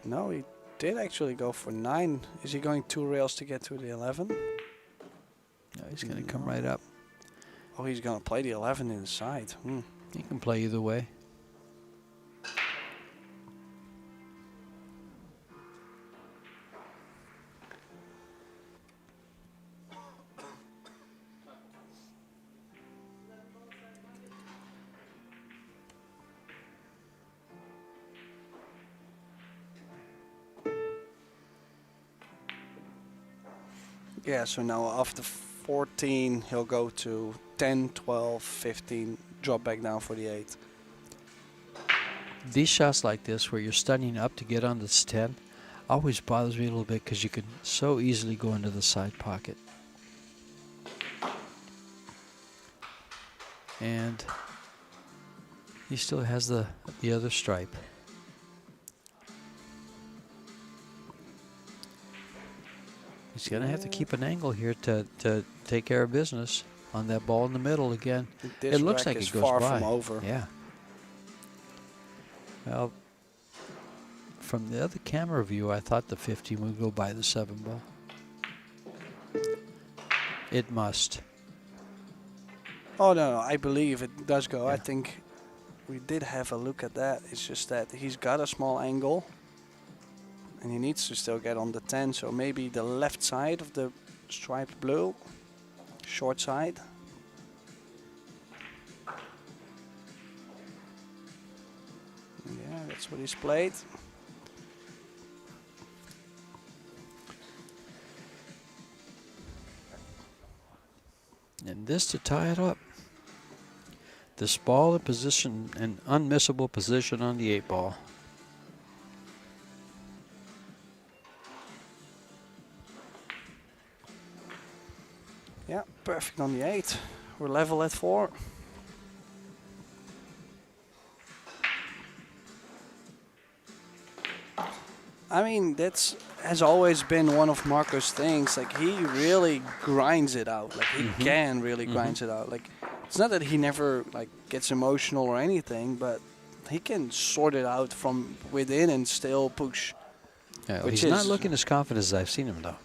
No, he did actually go for 9. Is he going 2 rails to get to the 11? No, he's going to come right up. Oh, he's going to play the 11 inside. He can play either way. Yeah, so now after 14, he'll go to 10, 12, 15, drop back down for the 8. These shots like this, where you're studying up to get on this 10, always bothers me a little bit because you can so easily go into the side pocket. And he still has the other stripe. He's going to have to keep an angle here to take care of business on that ball in the middle again. This It looks rack like is it goes far by. from over. Yeah. Well, from the other camera view, I thought the 15 would go by the 7 ball. It must. Oh, no, I believe it does go. Yeah. I think we did have a look at that. It's just that he's got a small angle. And he needs to still get on the 10. So maybe the left side of the striped blue. Short side. Yeah, that's what he's played. And this to tie it up. This ball in position, an unmissable position on the 8 ball. Yeah, perfect on the 8. We're level at 4. I mean, that's has always been one of Marco's things. Like, he really grinds it out. Like, he can really grinds it out. Like, it's not that he never, like, gets emotional or anything, but he can sort it out from within and still push. Yeah, Which he's not is- looking as confident as I've seen him, though.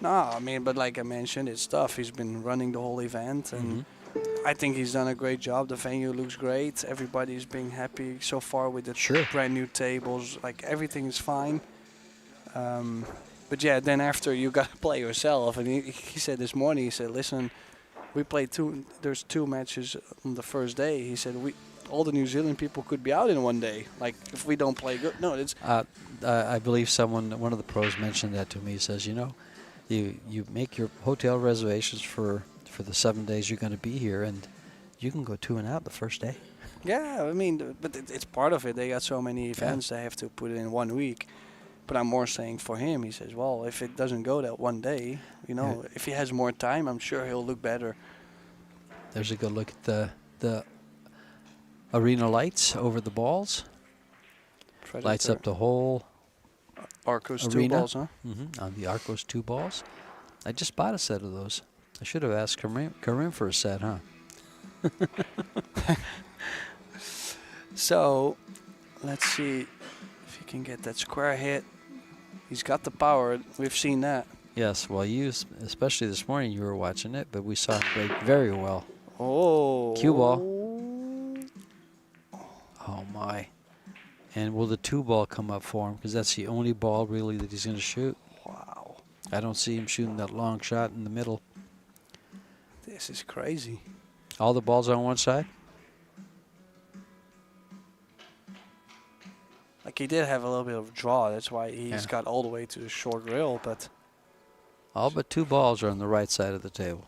No, I mean, but like I mentioned, it's tough. He's been running the whole event, and I think he's done a great job. The venue looks great. Everybody's being happy so far with the brand new tables. Like, everything is fine. But yeah, then after you got to play yourself. And he said this morning, he said, listen, we played there's 2 matches on the first day. He said, all the New Zealand people could be out in one day. Like, if we don't play good. No, it's... I believe one of the pros mentioned that to me. He says, you know, you make your hotel reservations for the 7 days you're going to be here, and you can go 2 and out the first day. Yeah, I mean, but it's part of it. They got so many events they have to put it in 1 week. But I'm more saying for him, he says, well, if it doesn't go that one day, you know, if he has more time, I'm sure he'll look better. There's a good look at the arena lights over the balls. Lights up the whole Arcos 2 arena. balls, huh? On the Arcos 2 balls. I just bought a set of those. I should have asked Karim for a set, huh? So, let's see if he can get that square hit. He's got the power. We've seen that. Yes, well, especially this morning, you were watching it, but we saw him break very well. Oh. Cue ball. Oh, my. And will the 2 ball come up for him? Because that's the only ball, really, that he's going to shoot. Wow. I don't see him shooting that long shot in the middle. This is crazy. All the balls on one side? Like, he did have a little bit of draw. That's why he's got all the way to the short rail, but... All but 2 balls are on the right side of the table.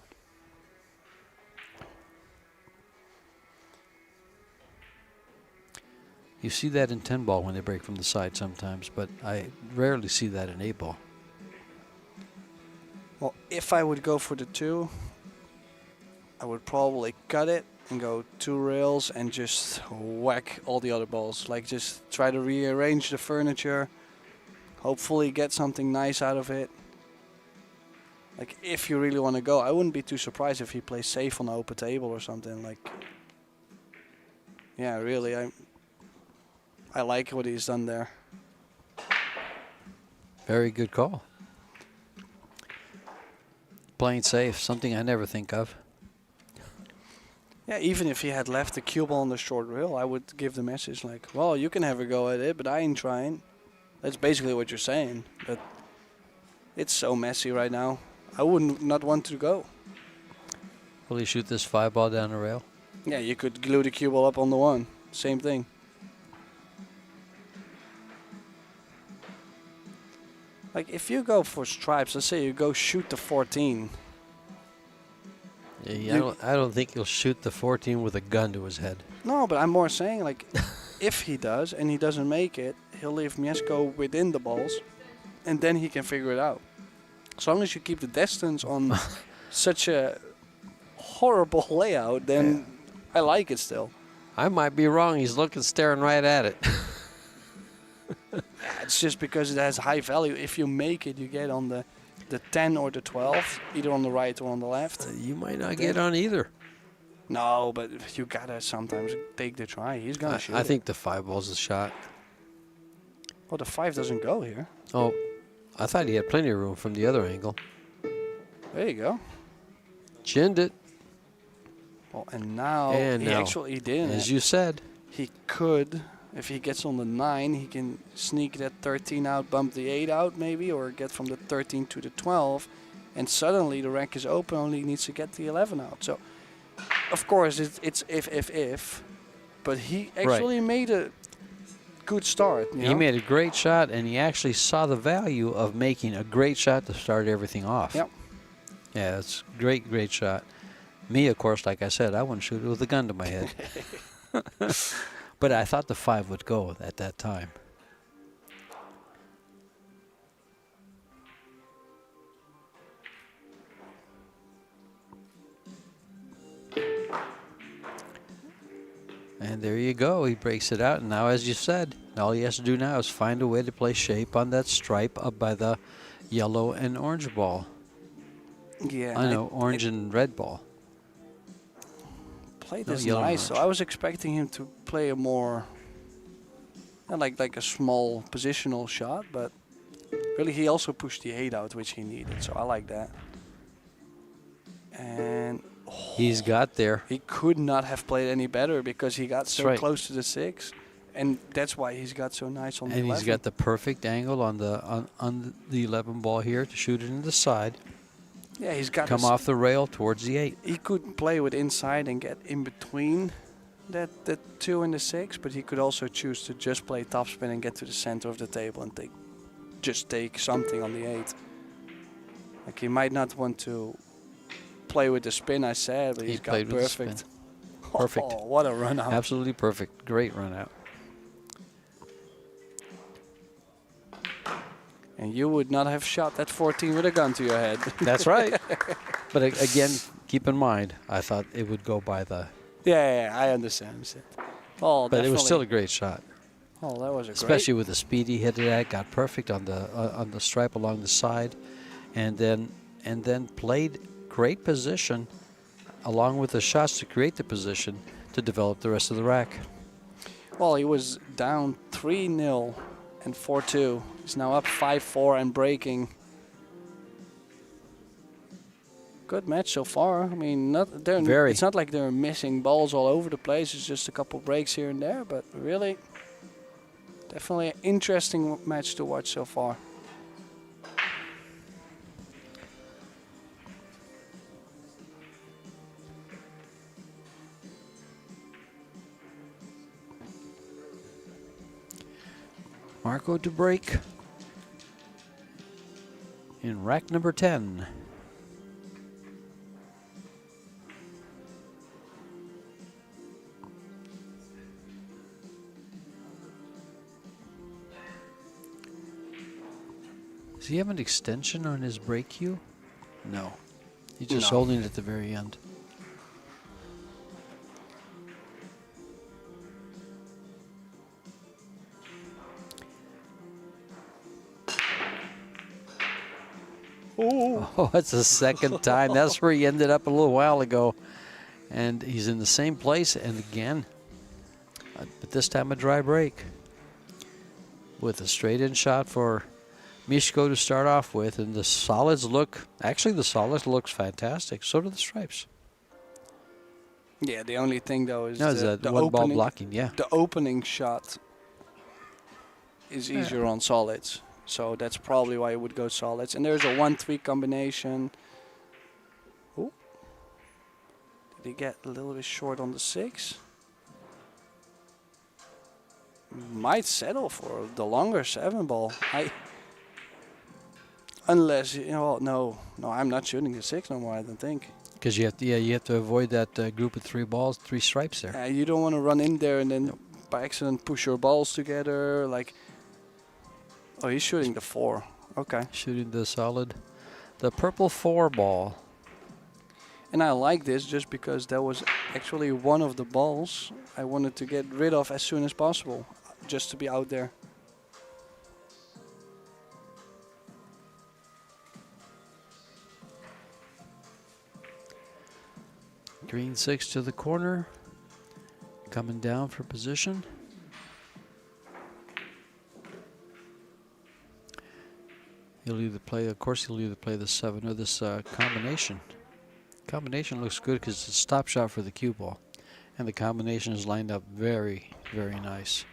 You see that in 10 ball when they break from the side sometimes, but I rarely see that in 8 ball. Well, if I would go for the 2, I would probably cut it and go 2 rails and just whack all the other balls. Like, just try to rearrange the furniture, hopefully get something nice out of it. Like, if you really want to go, I wouldn't be too surprised if he plays safe on the open table or something. Like, yeah, really, I like what he's done there. Very good call. Playing safe, something I never think of. Yeah, even if he had left the cue ball on the short rail, I would give the message like, well, you can have a go at it, but I ain't trying. That's basically what you're saying. But it's so messy right now. I wouldn't not want to go. Will he shoot this 5 ball down the rail? Yeah, you could glue the cue ball up on the 1. Same thing. Like, if you go for stripes, let's say you go shoot the 14. Yeah, I don't think he'll shoot the 14 with a gun to his head. No, but I'm more saying, like, if he does and he doesn't make it, he'll leave Mieszko within the balls, and then he can figure it out. As long as you keep the distance on such a horrible layout, then I like it still. I might be wrong. He's staring right at it. It's just because it has high value. If you make it, you get on the 10 or the 12, either on the right or on the left. You might not get on either. No, but you gotta sometimes take the try. He's gonna shoot. I think the 5 ball's a shot. Well, the 5 doesn't go here. Oh, I thought he had plenty of room from the other angle. There you go. Chinned it. Well, and now And he now, actually didn't. as you said. He could, if he gets on the 9, he can sneak that 13 out, bump the 8 out maybe, or get from the 13 to the 12, and suddenly the rack is open. Only needs to get the 11 out. So, of course, it's if, but he actually made a good start. You He know? made a great shot, and he actually saw the value of making a great shot to start everything off. Yep. Yeah, it's a great shot. Me, of course, like I said, I wouldn't shoot it with a gun to my head. But I thought the 5 would go at that time. And there you go. He breaks it out. And now, as you said, all he has to do now is find a way to play shape on that stripe up by the yellow and orange ball. Yeah. I know, orange and red ball. Played No, this yellow and nice. So orange. I was expecting him to play a more, like a small positional shot, but really he also pushed the 8 out, which he needed. So I like that. And He's got there. he could not have played any better because he got so right. close to the 6, and that's why he's got so nice on the And 11. he's got the perfect angle on the 11 ball here to shoot it in the side. yeah, he's got Come off the rail towards the 8. He could play with inside and get in between the 2 and the 6, but he could also choose to just play topspin and get to the center of the table and take something on the 8. Like, he might not want to play with the spin, I said, but He he's got played with the perfect. spin. Perfect. Oh, what a run out. Absolutely perfect. Great run out. And you would not have shot that 14 with a gun to your head. That's right. But again, keep in mind, I thought it would go by the... yeah, I understand. Oh, But it was still a definitely. great shot. Oh, that was a Especially with the speed he hit it at. Got perfect on the stripe along the side. And then and then played great position along with the shots to create the position to develop the rest of the rack. Well, he was down 3-0 and 4-2. He's now up 5-4 and breaking. Good match so far. I mean, it's not like they're missing balls all over the place. It's just a couple breaks here and there, but really, definitely an interesting match to watch so far. Marco to break in rack number 10. Does he have an extension on his break cue? No. He's just holding it at the very end. Oh, that's the second time. That's where he ended up a little while ago. And he's in the same place, and again, but this time a dry break. With a straight-in shot for Miško to start off with, and the solids look, actually the solids looks fantastic. So do the stripes. Yeah, the only thing though is the one ball blocking, yeah. The opening shot is easier on solids. So that's probably why it would go solids. And there's a 1-3 combination. Ooh. Did he get a little bit short on the 6? Might settle for the longer 7 ball. Unless, you know, no, I'm not shooting the 6 no more, I don't think. Because you have to avoid that group of 3 balls, 3 stripes there. You don't want to run in there and then by accident push your balls together. Like, oh, he's shooting the 4. Okay. Shooting the solid, the purple 4 ball. And I like this just because that was actually one of the balls I wanted to get rid of as soon as possible, just to be out there. Green 6 to the corner, coming down for position. He'll either play, of course, he'll either play the 7 or this combination. Combination looks good because it's a stop shot for the cue ball. And the combination is lined up very, very nice.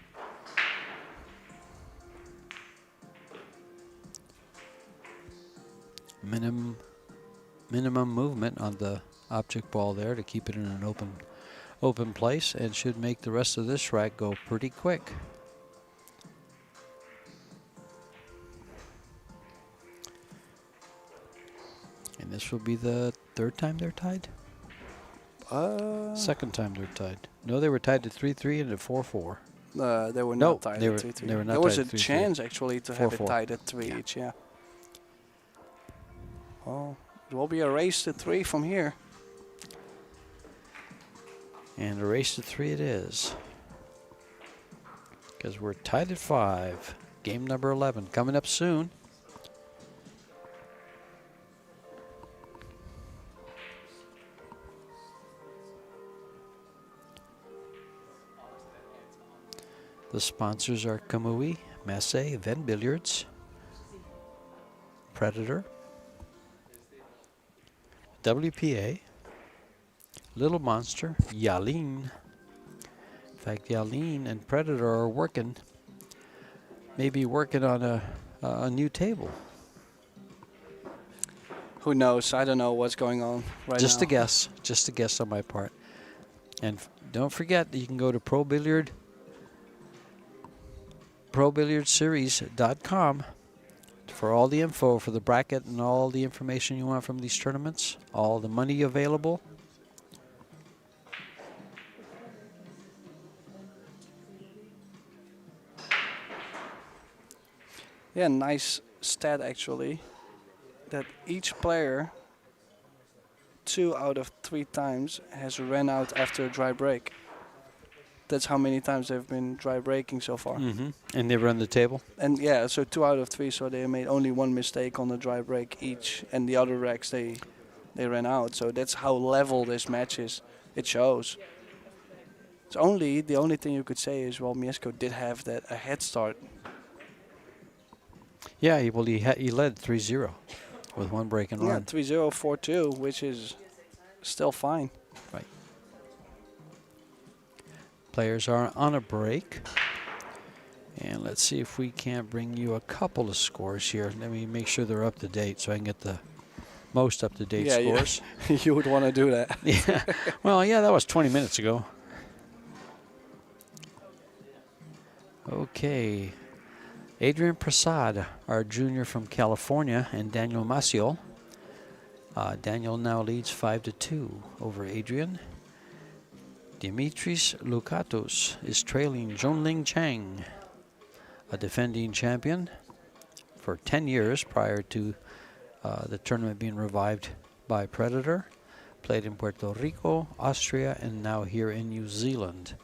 Minimum movement on the object ball there to keep it in an open place, and should make the rest of this rack go pretty quick. And this will be the 3rd time they're tied? Second time they're tied. No, they were tied to 3-3 and at 4-4. They were not tied at 3-3. They were not there was tied a at 3-3. chance actually to have it 4-4. tied at 3 each, yeah. Oh, it will be a race to 3 from here. And a race to 3 it is. Because we're tied at 5. Game number 11 coming up soon. The sponsors are Kamui, Massey, Venn Billiards, Predator, WPA, Little Monster, Yalin. In fact, Yalin and Predator are working, maybe working on a new table. Who knows? I don't know what's going on right now. Just a guess on my part. And don't forget that you can go to ProBilliardSeries.com for all the info for the bracket and all the information you want from these tournaments, all the money available. Yeah, nice stat actually, that each player 2 out of 3 times has ran out after a dry break. That's how many times they've been dry breaking so far. And they run the table? And yeah, so 2 out of 3, so they made only 1 mistake on the dry break each, and the other racks they ran out. So that's how level this match is. It shows. It's only the only thing you could say is, well, Mieszko did have a head start. Yeah, he led 3-0 with 1 break and run. 3-0, 4-2, which is still fine. Right. Players are on a break. And let's see if we can't bring you a couple of scores here. Let me make sure they're up to date so I can get the most up to date scores. You would want to do that. Yeah. Well, yeah, that was 20 minutes ago. Okay. Adrian Prasad, our junior from California, and Daniel Maciel. Daniel now leads 5-2 over Adrian. Dimitris Lukatos is trailing Zhongling Chang, a defending champion for 10 years prior to the tournament being revived by Predator. Played in Puerto Rico, Austria, and now here in New Zealand.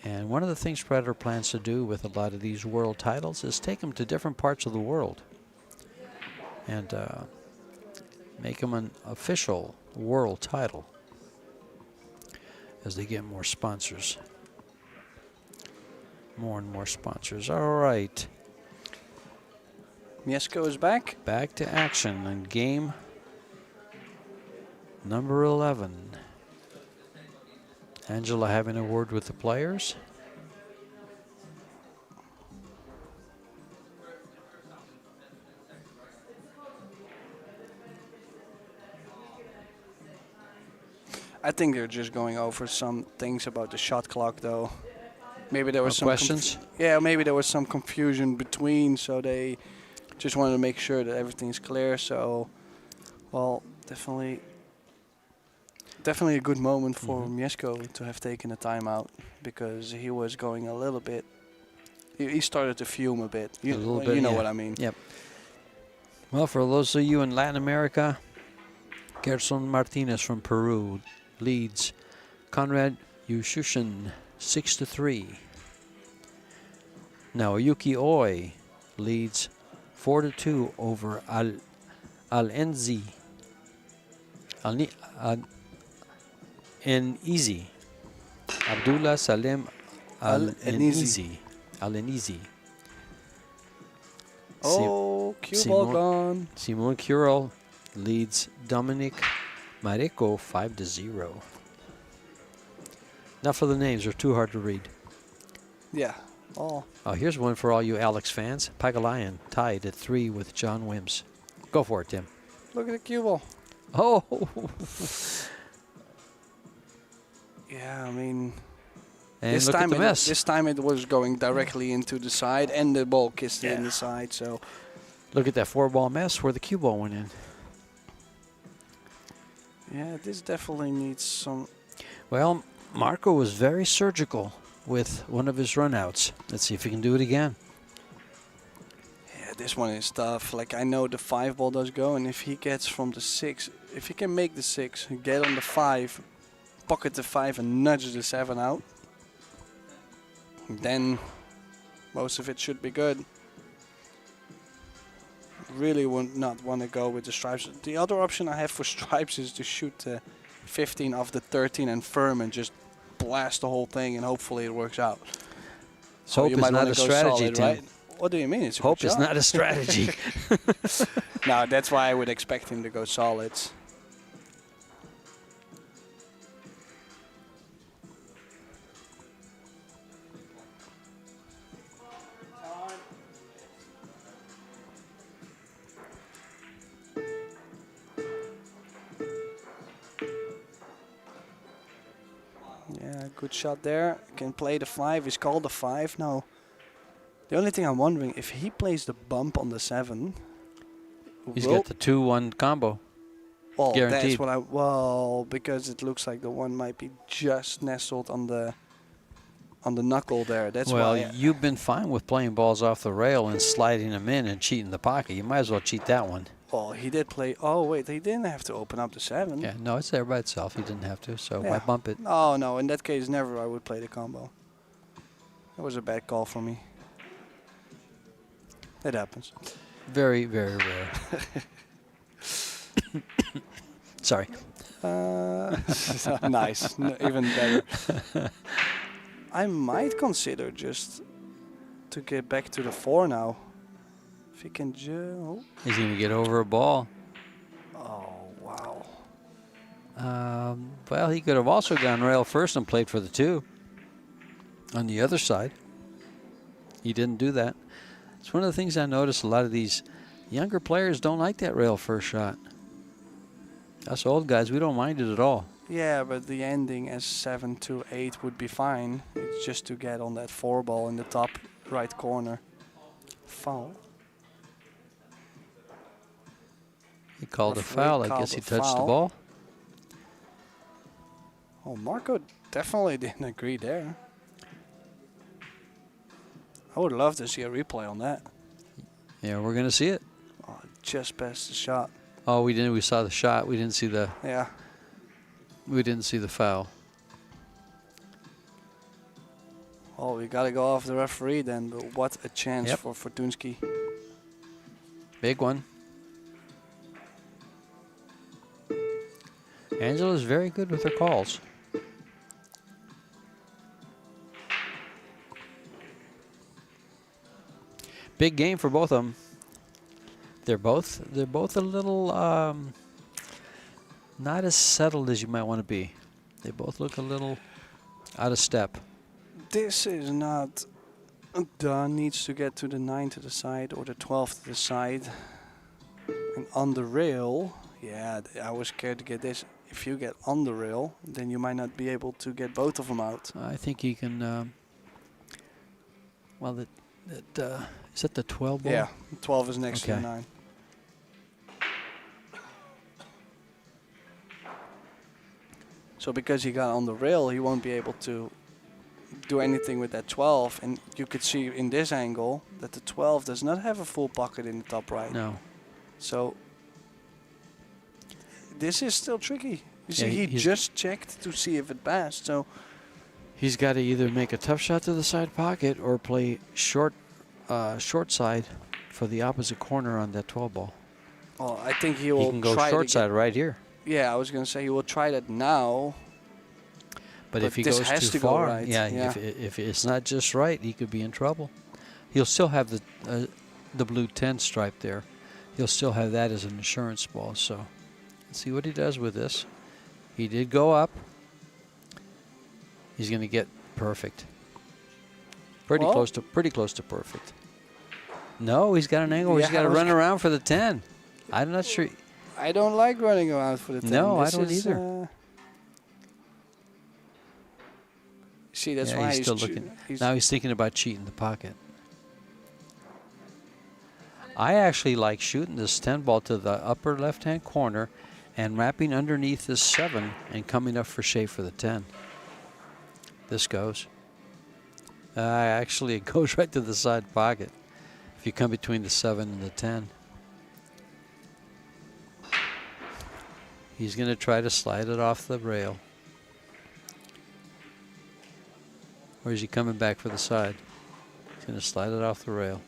And one of the things Predator plans to do with a lot of these world titles is take them to different parts of the world and make them an official world title as they get more sponsors. More and more sponsors. All right. Mieszko is back. Back to action in game number 11. Angela having a word with the players. I think they're just going over some things about the shot clock, though. Maybe there was some questions. Yeah, maybe there was some confusion between, so they just wanted to make sure that everything's clear. So, well, definitely a good moment for Mieszko to have taken a timeout, because he was going a little bit. He started to fume a bit. You know what I mean. Yep. Well, for those of you in Latin America, Gerson Martinez from Peru leads Konrad Yushushin 6-3. Now Yuki Oi leads 4-2 over Al-Enzi. Al-Enizi. Abdullah Salem Al-Enizi. Al-Enizi. Oh, cue ball gone. Simon Curel leads Dominic Mareco 5-0. Enough of the names, they're too hard to read. Yeah. Oh. Oh, here's one for all you Alex fans. Pagalayan tied at 3 with John Wims. Go for it, Tim. Look at the cue ball. Oh. Yeah, I mean, And look at the mess. This time it was going directly into the side, and the ball kissed it in the side. So look at that 4-ball mess where the cue ball went in. yeah, this definitely needs some. Well, Marco was very surgical with one of his runouts. Let's see if he can do it again. Yeah, this one is tough. Like, I know the 5 ball does go, and if he gets from the 6, if he can make the 6, get on the 5, pocket the 5, and nudge the 7 out, then most of it should be good. Really would not want to go with the stripes. The other option I have for stripes is to shoot the 15 off the 13 and firm and just blast the whole thing, and hopefully it works out. So Hope is not a strategy, solid, Tim. right? What do you mean? It's a Hope good is shot. not a strategy. No, that's why I would expect him to go solids. Yeah, good shot there. Can play the 5. He's called the 5 now. The only thing I'm wondering, if he plays the bump on the 7, He's got the 2-1 combo. well, guaranteed. that's what I. Well, because it looks like the one might be just nestled on the knuckle there. That's Well, why. you've been fine with playing balls off the rail and sliding them in and cheating the pocket. You might as well cheat that one. Well, he did play. Oh wait, he didn't have to open up the 7. Yeah, no, it's there by itself. He didn't have to, so Yeah. why bump it? Oh no, in that case, never I would play the combo. That was a bad call for me. It happens. Very, very rare. Sorry. Nice. Even better. I might consider just to get back to the 4 now. If he can just... He's going to get over a ball. Oh, wow. Well, he could have also gone rail first and played for the 2 on the other side. He didn't do that. It's one of the things I notice. A lot of these younger players don't like that rail first shot. Us old guys, we don't mind it at all. Yeah, but the ending as 7-8 would be fine. It's just to get on that 4 ball in the top right corner. Foul. He called a Referee foul. I called guess he a touched the foul. ball. Oh, Marco definitely didn't agree there. I would love to see a replay on that. Yeah, we're going to see it. Oh, just past the shot. Oh, we didn't. We saw the shot. We didn't see the. Yeah. We didn't see the foul. Oh, we got to go off the referee then. But what a chance Yep. for FORTUSKI. Big one. Angela's very good with her calls. Big game for both of them. They're both a little not as settled as you might want to be. They both look a little out of step. This is not done. Needs to get to the 9 to the side or the 12 to the side. And on the rail, yeah, I was scared to get this. If you get on the rail, then you might not be able to get both of them out. I think you can. Well, is that the 12 ball? Yeah, 12 is next to the Okay. 9. So because he got on the rail, he won't be able to do anything with that 12. And you could see in this angle that the 12 does not have a full pocket in the top right. No. So this is still tricky. You see, Yeah, he just checked to see if it passed. So He's got to either make a tough shot to the side pocket or play short side for the opposite corner on that 12 ball. well, I think he He will can go try short to side right here. Yeah, I was going to say he will try that now. But if he this goes has too to go far, right, yeah, yeah. If it's not just right, he could be in trouble. He'll still have the blue 10 stripe there. He'll still have that as an insurance ball. So let's see what he does with this. He did go up. He's going to get perfect. Pretty Well- close to perfect. No, he's got an angle. Yeah, He's got I to was run around for the 10. I'm not sure. I don't like running around for the 10. No, I This don't is, either. See, that's Yeah, why he's still looking. Now he's thinking about cheating the pocket. I actually like shooting this 10 ball to the upper left-hand corner and wrapping underneath this 7 and coming up for shape for the 10. This goes. Actually, it goes right to the side pocket if you come between the 7 and the 10. He's going to try to slide it off the rail. Or is he coming back for the side? He's going to slide it off the rail.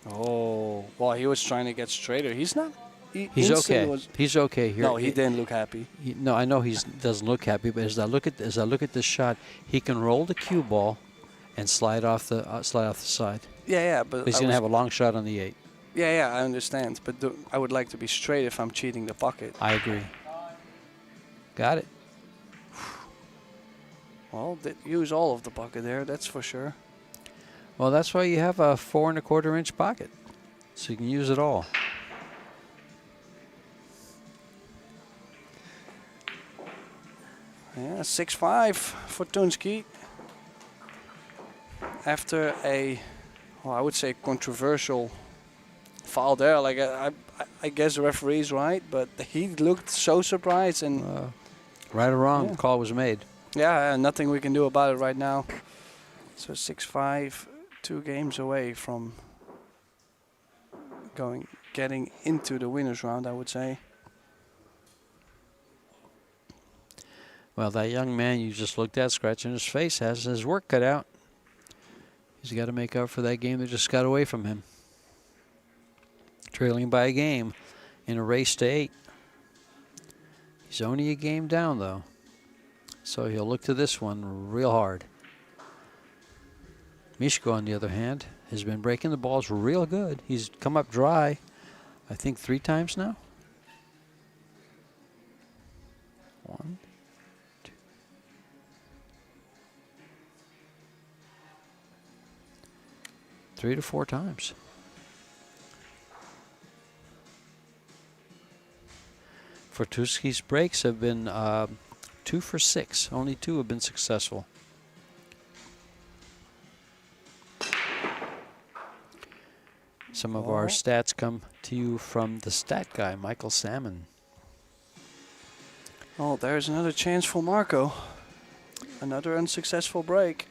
Oh, well, he was trying to get straighter. He's not. He's instantly okay. was- He's okay here. No, he didn't look happy. No, I know he doesn't look happy, but as I look at this shot, he can roll the cue ball and slide off the side. Yeah, but He's I going to was- have a long shot on the 8. Yeah, I understand. But I would like to be straight if I'm cheating the pocket. I agree. Got it. Well, use all of the pocket there, that's for sure. Well, that's why you have a 4 1/4 inch pocket, so you can use it all. Yeah, 6-5 for FORTUSKI. After a, well, I would say controversial foul there. Like I guess the referee's right, but he looked so surprised and Right or wrong, Yeah. the call was made. yeah, nothing we can do about it right now. So 6-5, 2 games away from getting into the winners round, I would say. Well, that young man you just looked at, scratching his face, has his work cut out. He's got to make up for that game that just got away from him. Trailing by a game in a race to 8. He's only a game down, though. So he'll look to this one real hard. Mishko, on the other hand, has been breaking the balls real good. He's come up dry, I think, 3 times now. 1, 2. 3 to 4 times. FORTUSKI's breaks have been 2 for 6. Only 2 have been successful. Some of our stats come to you from the stat guy, Michael Salmon. Oh, there's another chance for Marco. Another unsuccessful break.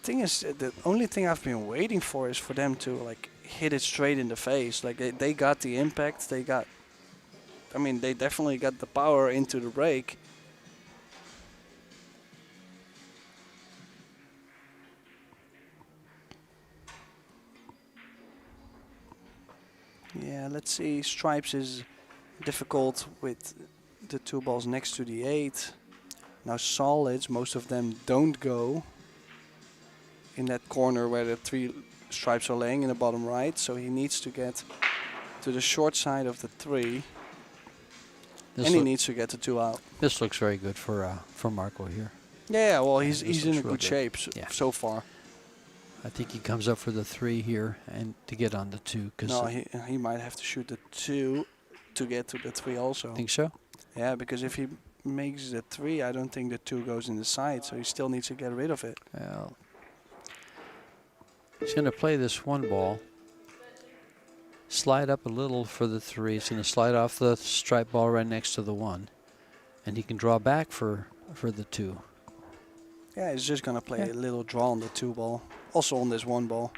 Thing is, the only thing I've been waiting for is for them to like hit it straight in the face. Like they got the impact, they definitely got the power into the break. Yeah, let's see. Stripes is difficult with the 2 balls next to the 8. Now solids, most of them don't go in that corner where the 3 stripes are laying in the bottom right. So he needs to get to the short side of the 3. And he needs to get the 2 out. This looks very good for Marco here. Yeah, well, he's in a real good shape so far. I think he comes up for the 3 here and to get on the 2. No, he might have to shoot the 2 to get to the 3 also. Think so? Yeah, because if he makes the 3, I don't think the 2 goes in the side, so he still needs to get rid of it. Well, he's going to play this 1 ball. Slide up a little for the 3. It's going to slide off the stripe ball right next to the 1. And he can draw back for the 2. Yeah, he's just going to play a little draw on the 2 ball. Also on this 1 ball.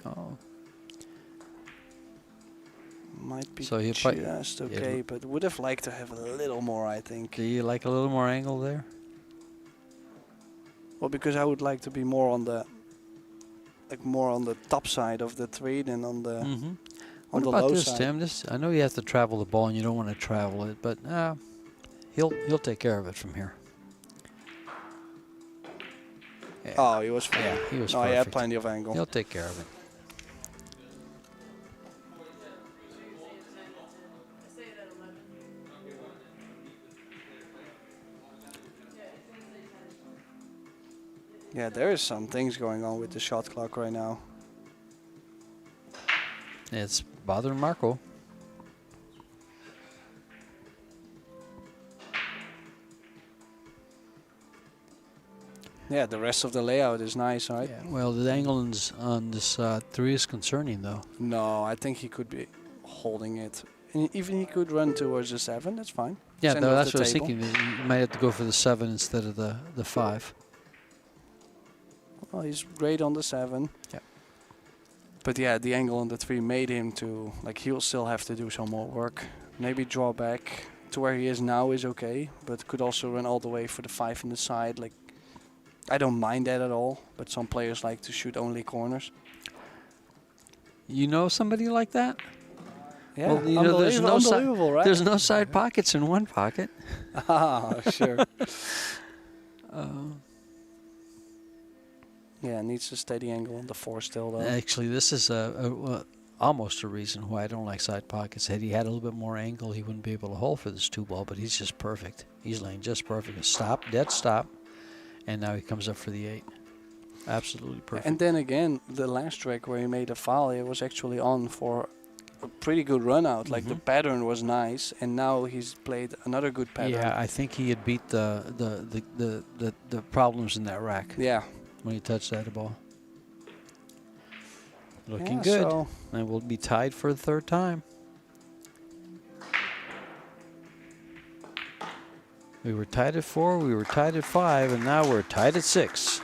Oh. Might be So he'll just okay, but would have liked to have a little more, I think. Do you like a little more angle there? Well, because I would like to be more on the top side of the 3 than on the on What the about low this, side. Tim? I know you have to travel the ball and you don't want to travel it, but he'll take care of it from here. Yeah. Oh, he was fine. Yeah, he was No, he had perfect. plenty of angle. He'll take care of it. Yeah, there is some things going on with the shot clock right now. It's bothering Marco. Yeah, the rest of the layout is nice, right? Yeah. Well, the angle on this 3 is concerning, though. No, I think he could be holding it. And even he could run towards the 7, that's fine. Yeah, Center no, of that's the what I was table. thinking. You might have to go for the 7 instead of the 5. Well, he's great on the 7. Yeah. But yeah, the angle on the 3 made him to, like, he'll still have to do some more work. Maybe draw back to where he is now is okay, but could also run all the way for the 5 in the side. Like, I don't mind that at all, but some players like to shoot only corners. You know somebody like that? Yeah, Well, you know, there's no unbelievable, right? There's no side pockets in one pocket. Ah, sure. Yeah, needs a steady angle on the 4 still, though. Actually, this is almost a reason why I don't like side pockets. Had he had a little bit more angle, he wouldn't be able to hold for this 2 ball, but he's just perfect. He's laying just perfect. Stop, dead stop, and now he comes up for the 8. Absolutely perfect. And then again, the last track where he made a foul, it was actually on for a pretty good run out. Like, the pattern was nice, and now he's played another good pattern. Yeah, I think he had beat the problems in that rack. Yeah. When he touched that ball. Looking Yeah, good. so And we'll be tied for the 3rd time. We were tied at 4, we were tied at 5, and now we're tied at 6.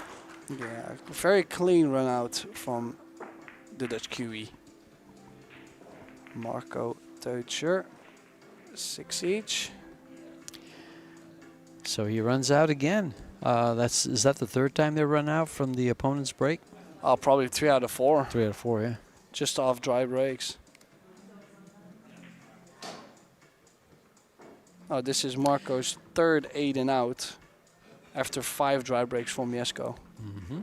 yeah, very clean run out from the Dutch QE. Marco TEUTSCHER, 6 each. So he runs out again. Is that the third time they run out from the opponent's break? Oh, probably 3 out of 4. 3 out of 4, yeah. Just off dry breaks. Oh, this is Marco's third 8 and out after 5 dry breaks from Jesko. Mm-hmm.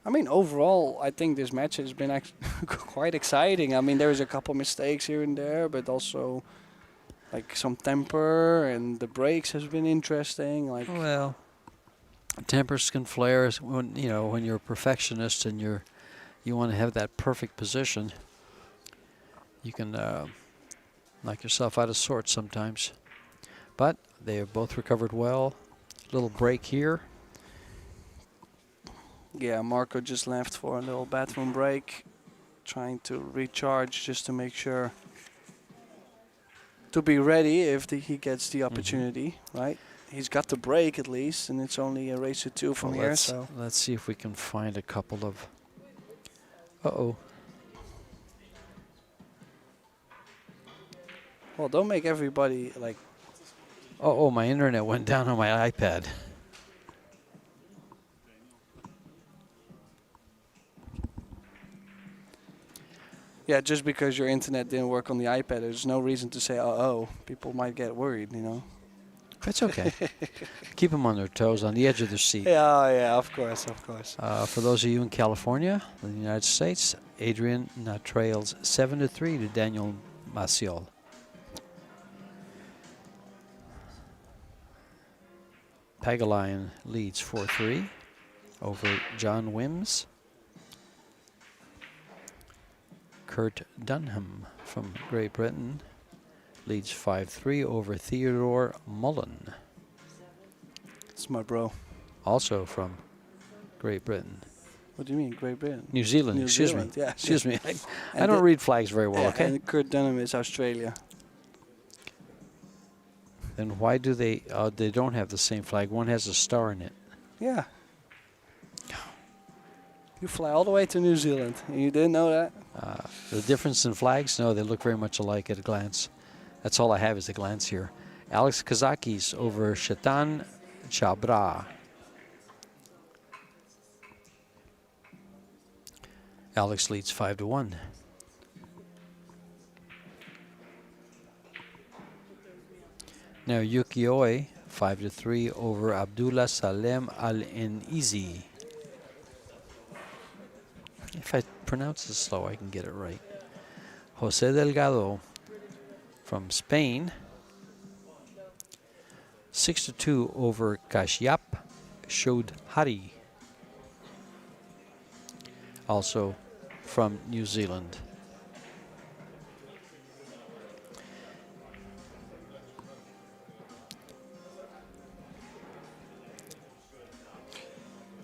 I mean, overall, I think this match has been quite exciting. I mean, there's a couple mistakes here and there, but also like some temper, and the breaks has been interesting. Like, Well, tempers can flare when when you're a perfectionist and you want to have that perfect position. You can knock yourself out of sorts sometimes. But they have both recovered well. Little break here. yeah, Marco just left for a little bathroom break, trying to recharge just to make sure to be ready if he gets the opportunity, right? He's got the break at least, and it's only a race or 2 from here. So Let's see if we can find a couple of. Uh-oh. well, don't make everybody like. Oh, my internet went down on my iPad. Yeah, just because your internet didn't work on the iPad, there's no reason to say, oh, people might get worried, you know. That's okay. Keep them on their toes, on the edge of their seat. Yeah, of course, of course. For those of you in California, in the United States, Adrian trails 7-3 to Daniel Maciel. Pagalion leads 4-3 over John Wims. Kurt Dunham from Great Britain leads 5-3 over Theodore Mullen, It's my bro. also from Great Britain. What do you mean, Great Britain? New Zealand, New excuse Zealand, me. yeah. Excuse me. I And don't the- read flags very well, Yeah, okay? and Kurt Dunham is Australia. Then why do they don't have the same flag? One has a star in it. Yeah. You fly all the way to New Zealand, and you didn't know that? The difference in flags? No, they look very much alike at a glance. That's all I have is a glance here. Alex Kazakis over Shaitan Chabra. Alex leads 5-1. Now Yukioi 5-3 over Abdullah Salem Al-Enizi. If I pronounce it slow, I can get it right. Jose Delgado from Spain, 6-2 over Kashyap Shodhari, also from New Zealand.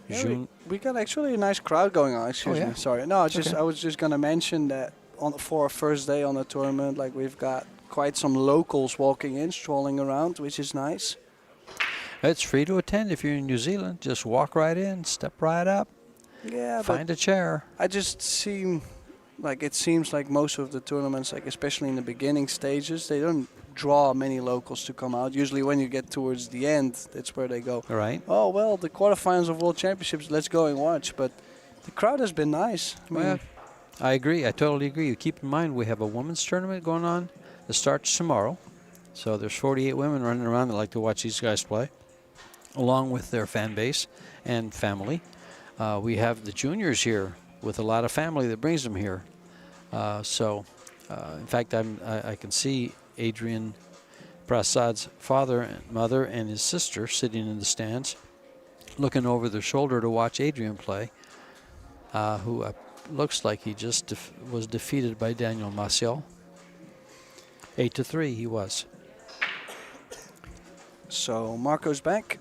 Yeah, we got actually a nice crowd going on. Excuse yeah? me, sorry. No, Okay. I was just gonna mention that for our first day on the tournament, like we've got quite some locals walking in, strolling around, which is nice. It's free to attend if you're in New Zealand. Just walk right in, step right up, Yeah, find a chair. I just it seems like most of the tournaments, like especially in the beginning stages, they don't draw many locals to come out. Usually when you get towards the end, that's where they go. All right. Oh, well, the quarterfinals of World Championships, let's go and watch. But the crowd has been nice. I mean, Well, I agree. I totally agree. Keep in mind we have a women's tournament going on that starts tomorrow. So there's 48 women running around that like to watch these guys play, along with their fan base and family. We have the juniors here with a lot of family that brings them here. In fact, I can see Adrian Prasad's father and mother and his sister sitting in the stands, looking over their shoulder to watch Adrian play, who looks like he just was defeated by Daniel Maciel. 8-3 he was. so Marco's back.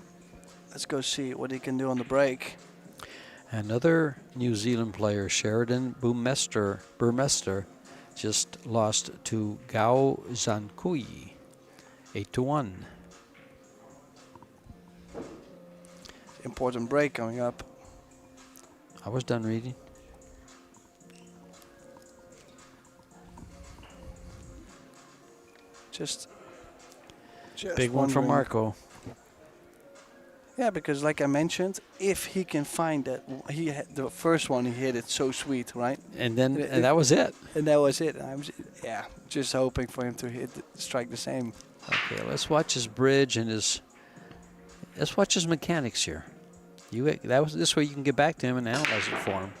Let's go see what he can do on the break. Another New Zealand player, Sheridan Burmester, just lost to Gao Zankui, 8-1. Important break coming up. I was done reading. Just Big one from wondering. Marco. Yeah, because like I mentioned, if he can find that, the first one he hit it so sweet, right? And then and that was it. And that was it. Yeah, just hoping for him to strike the same. Okay, let's watch his bridge and let's watch his mechanics here. This way you can get back to him and analyze it for him.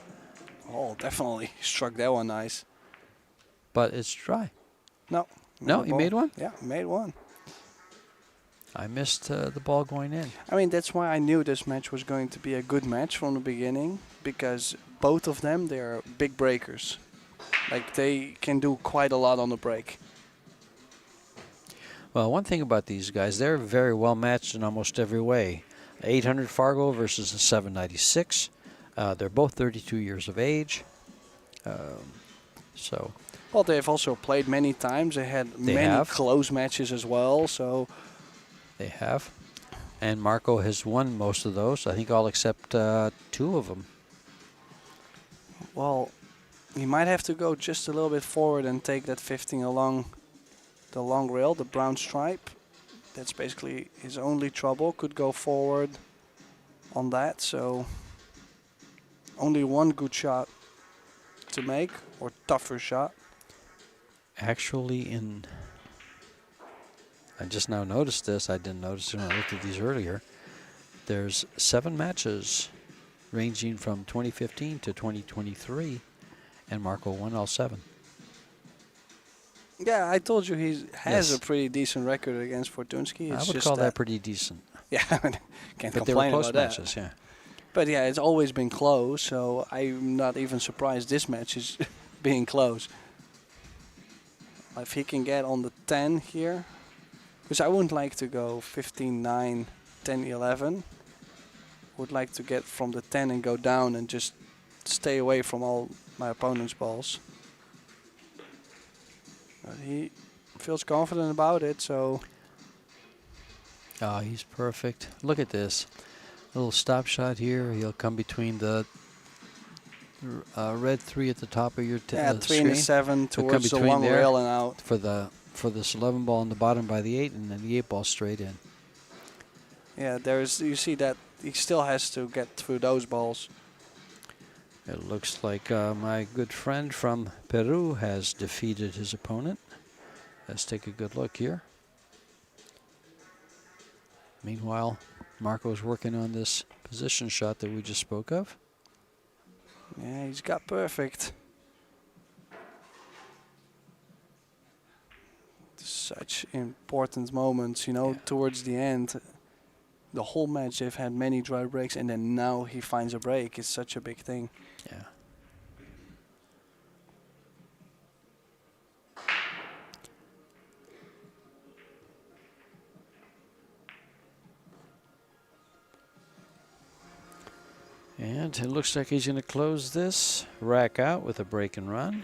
Oh, definitely struck that one nice. But it's dry. No. No, he made one? Yeah, made one. I missed the ball going in. I mean, that's why I knew this match was going to be a good match from the beginning, because both of them, they're big breakers. Like, they can do quite a lot on the break. Well, one thing about these guys, they're very well matched in almost every way. 800 Fargo versus a 796. They're both 32 years of age. So Well, they've also played many times. They had many close matches as well, so... They have. And Marco has won most of those, I think all except 2 of them. Well, he might have to go just a little bit forward and take that 15 along the long rail, the brown stripe. That's basically his only trouble. Could go forward on that, so only one good shot to make, or tougher shot. Actually, I just now noticed this. I didn't notice it when I looked at these earlier. There's 7 matches ranging from 2015 to 2023, and Marco won all 7. Yeah, I told you he has Yes. a pretty decent record against Fortuski. I It's would just call that pretty decent. Yeah, can't But they were complain close about matches, that. yeah. But yeah, it's always been close, so I'm not even surprised this match is being close. If he can get on the 10 here, because I wouldn't like to go 15-9, 10-11. Would like to get from the 10 and go down and just stay away from all my opponent's balls. But he feels confident about it, so... Oh, he's perfect. Look at this. Little stop shot here. He'll come between the red 3 at the top of your Yeah, 3 screen. and a 7 He'll come towards the between long there rail and out. for this 11 ball on the bottom by the 8, and then the 8 ball straight in. Yeah, you see that he still has to get through those balls. It looks like my good friend from Peru has defeated his opponent. Let's take a good look here. Meanwhile, Marco's working on this position shot that we just spoke of. Yeah, he's got perfect. Such important moments, you know, towards the end. The whole match they've had many dry breaks, and then now he finds a break. It's such a big thing. Yeah. And it looks like he's going to close this rack out with a break and run.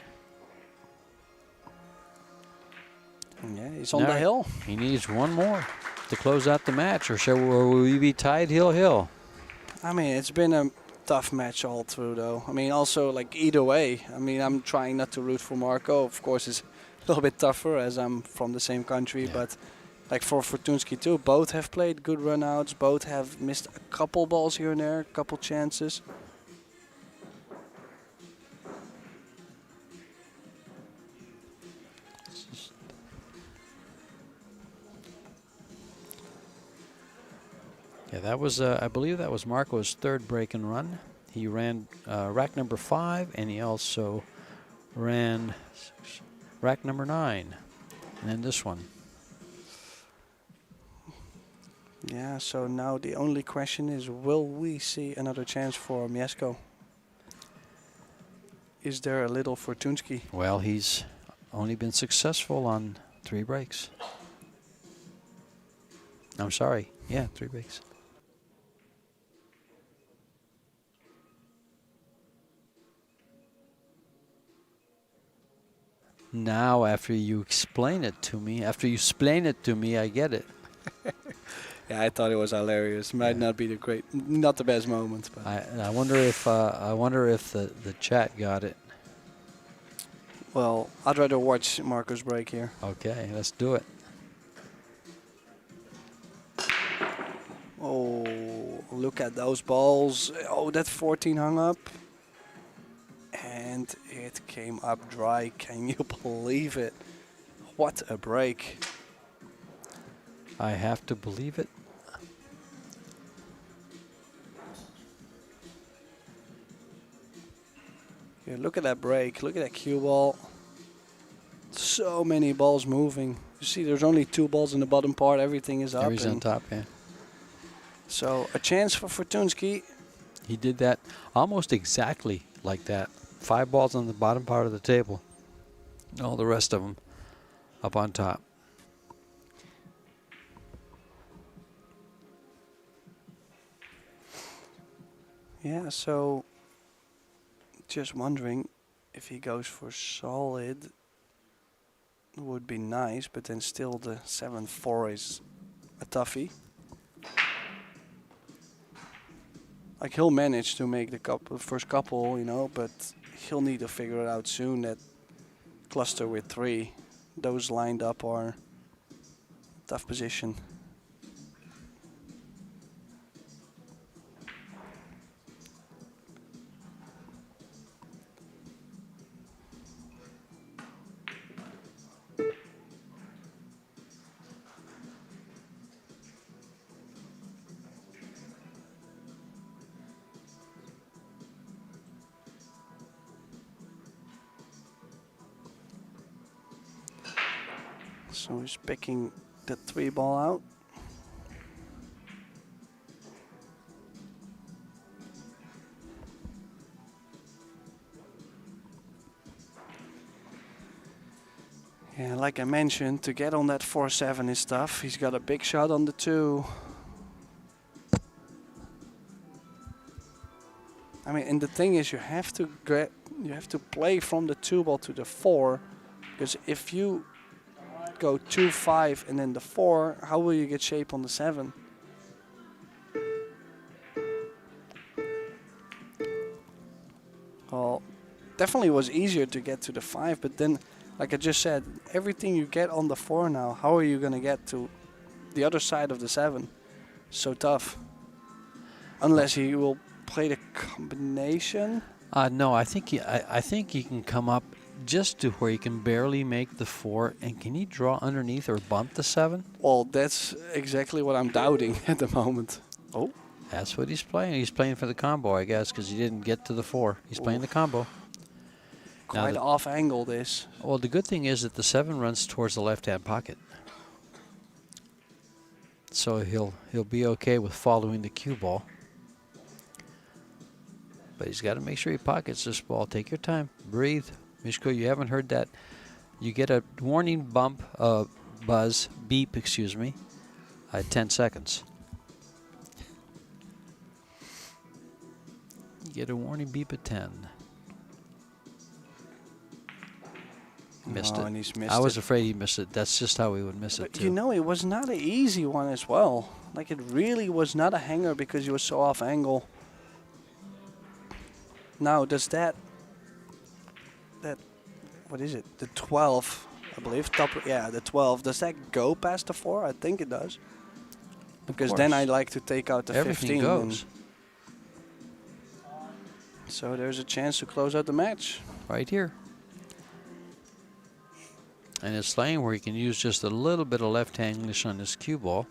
Yeah, he's on Now the hill. He needs one more to close out the match, or will we be tied hill-hill? I mean, it's been a tough match all through, though. I mean, also, like, either way. I mean, I'm trying not to root for Marco. Of course, it's a little bit tougher as I'm from the same country, Yeah. but like for Fortuski too, both have played good runouts, both have missed a couple balls here and there, a couple chances. Yeah, that was, I believe that was Marco's 3rd break and run. He ran rack number 5, and he also ran rack number 9, and then this one. Yeah, so now the only question is, will we see another chance for Mieszko? Is there a little Fortuski? Well, he's only been successful on 3 breaks. I'm sorry. Yeah, 3 breaks. Now, after you explain it to me, I get it. Yeah, I thought it was hilarious. Might not be not the best moment, but I wonder if the chat got it. well, I'd rather watch Marco's break here. Okay, let's do it. Oh, look at those balls. Oh, that 14 hung up. And it came up dry. Can you believe it? What a break. I have to believe it. Yeah, look at that break. Look at that cue ball. So many balls moving. You see, there's only 2 balls in the bottom part. Everything is up. Everything's on top, yeah. So a chance for FORTUSKI. He did that almost exactly like that. 5 balls on the bottom part of the table. All the rest of them up on top. Yeah, so just wondering if he goes for solid would be nice, but then still the 7-4 is a toughie. Like he'll manage to make the first couple, you know, but he'll need to figure it out soon. That cluster with 3, those lined up are tough position. So he's picking the 3 ball out. Yeah, like I mentioned, to get on that 4-7 is tough. He's got a big shot on the 2. I mean, and the thing is, you have to play from the 2 ball to the 4, because if you go 2-5 and then the 4, how will you get shape on the 7? Well, definitely was easier to get to the 5, but then, like I just said, everything you get on the 4 now, how are you going to get to the other side of the 7? So tough. Unless he will play the combination. No, I think he can come up just to where he can barely make the 4. And can he draw underneath or bump the 7? Well, that's exactly what I'm doubting at the moment. Oh. That's what he's playing. He's playing for the combo, I guess, because he didn't get to the 4. He's playing the combo. Quite off angle this. Well, the good thing is that the 7 runs towards the left-hand pocket. So he'll be okay with following the cue ball. But he's got to make sure he pockets this ball. Take your time. Breathe. Miško, you haven't heard that. You get a warning bump, buzz, beep, excuse me, at 10 seconds. You get a warning beep at 10. Missed it. And he's missed I was it. afraid he missed it. That's just how he would miss it, But too. you know, it was not an easy one as well. Like, it really was not a hanger because he was so off angle. Now, does that, what is it? The 12, I believe. The 12. Does that go past the 4? I think it does. Because then I like to take out the Everything 15. goes. So there's a chance to close out the match. Right here. And it's laying where he can use just a little bit of left-hand English on his cue ball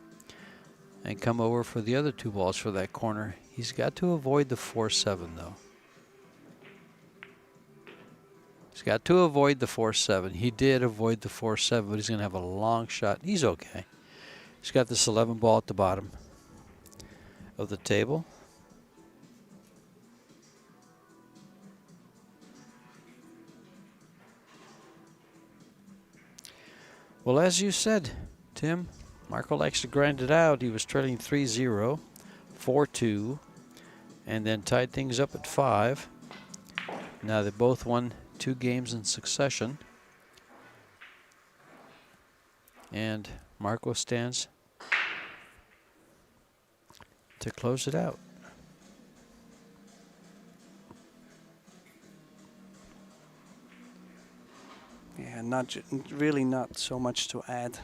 and come over for the other 2 balls for that corner. He's got to avoid the 4-7, though. He's got to avoid the 4-7. He did avoid the 4-7, but he's going to have a long shot. He's okay. He's got this 11 ball at the bottom of the table. Well, as you said, Tim, Marco likes to grind it out. He was trailing 3-0, 4-2, and then tied things up at 5. Now they both won 2 games in succession. And Marco stands to close it out. Yeah, really not so much to add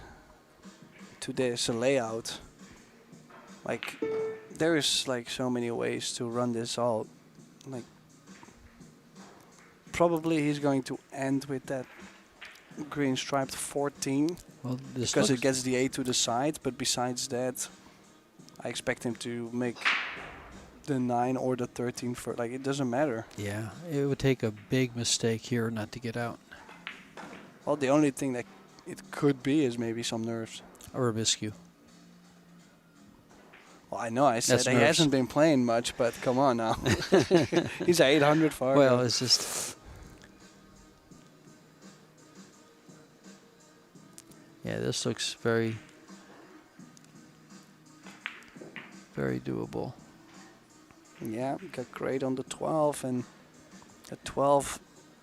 to this layout. Like, there is like so many ways to run this all. Like, probably he's going to end with that green striped 14 Well, this because it looks- gets the 8 to the side. But besides that, I expect him to make the 9 or the 13 for, like, it doesn't matter. Yeah, it would take a big mistake here not to get out. Well, the only thing that it could be is maybe some nerves. Or a miscue. Well, I know I said That's he nerves. hasn't been playing much, but come on now. He's at 800 far. Well, it's just... Yeah, this looks very, very doable. Yeah, got great on the 12, and the 12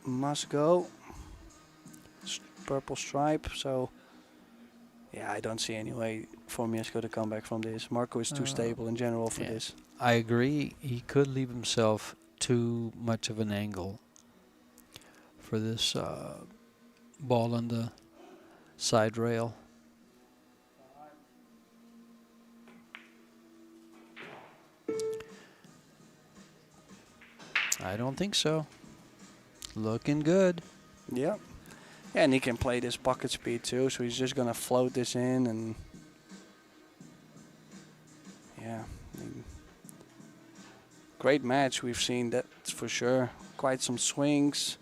must go. Purple stripe, so yeah, I don't see any way for Mieszko to come back from this. Marco is too stable in general for yeah. this. I agree. He could leave himself too much of an angle for this ball on the side rail. I don't think so. Looking good. Yeah. Yeah, and he can play this pocket speed too, so he's just gonna float this in, and yeah, I mean, great match we've seen, that's for sure. Quite some swings.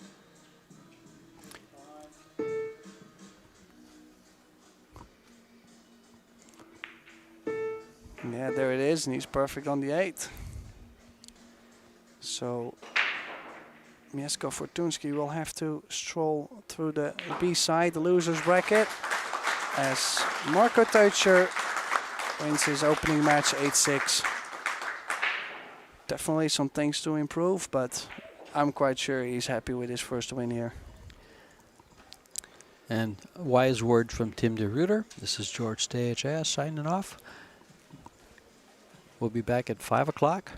Yeah, there it is, and he's perfect on the 8. So Mieszko FORTUSKI will have to stroll through the B side, the loser's bracket, as Marco TEUTSCHER wins his opening match 8-6. Definitely some things to improve, but I'm quite sure he's happy with his first win here. And wise word from Tim de Ruyter. This is George THS signing off. We'll be back at 5 o'clock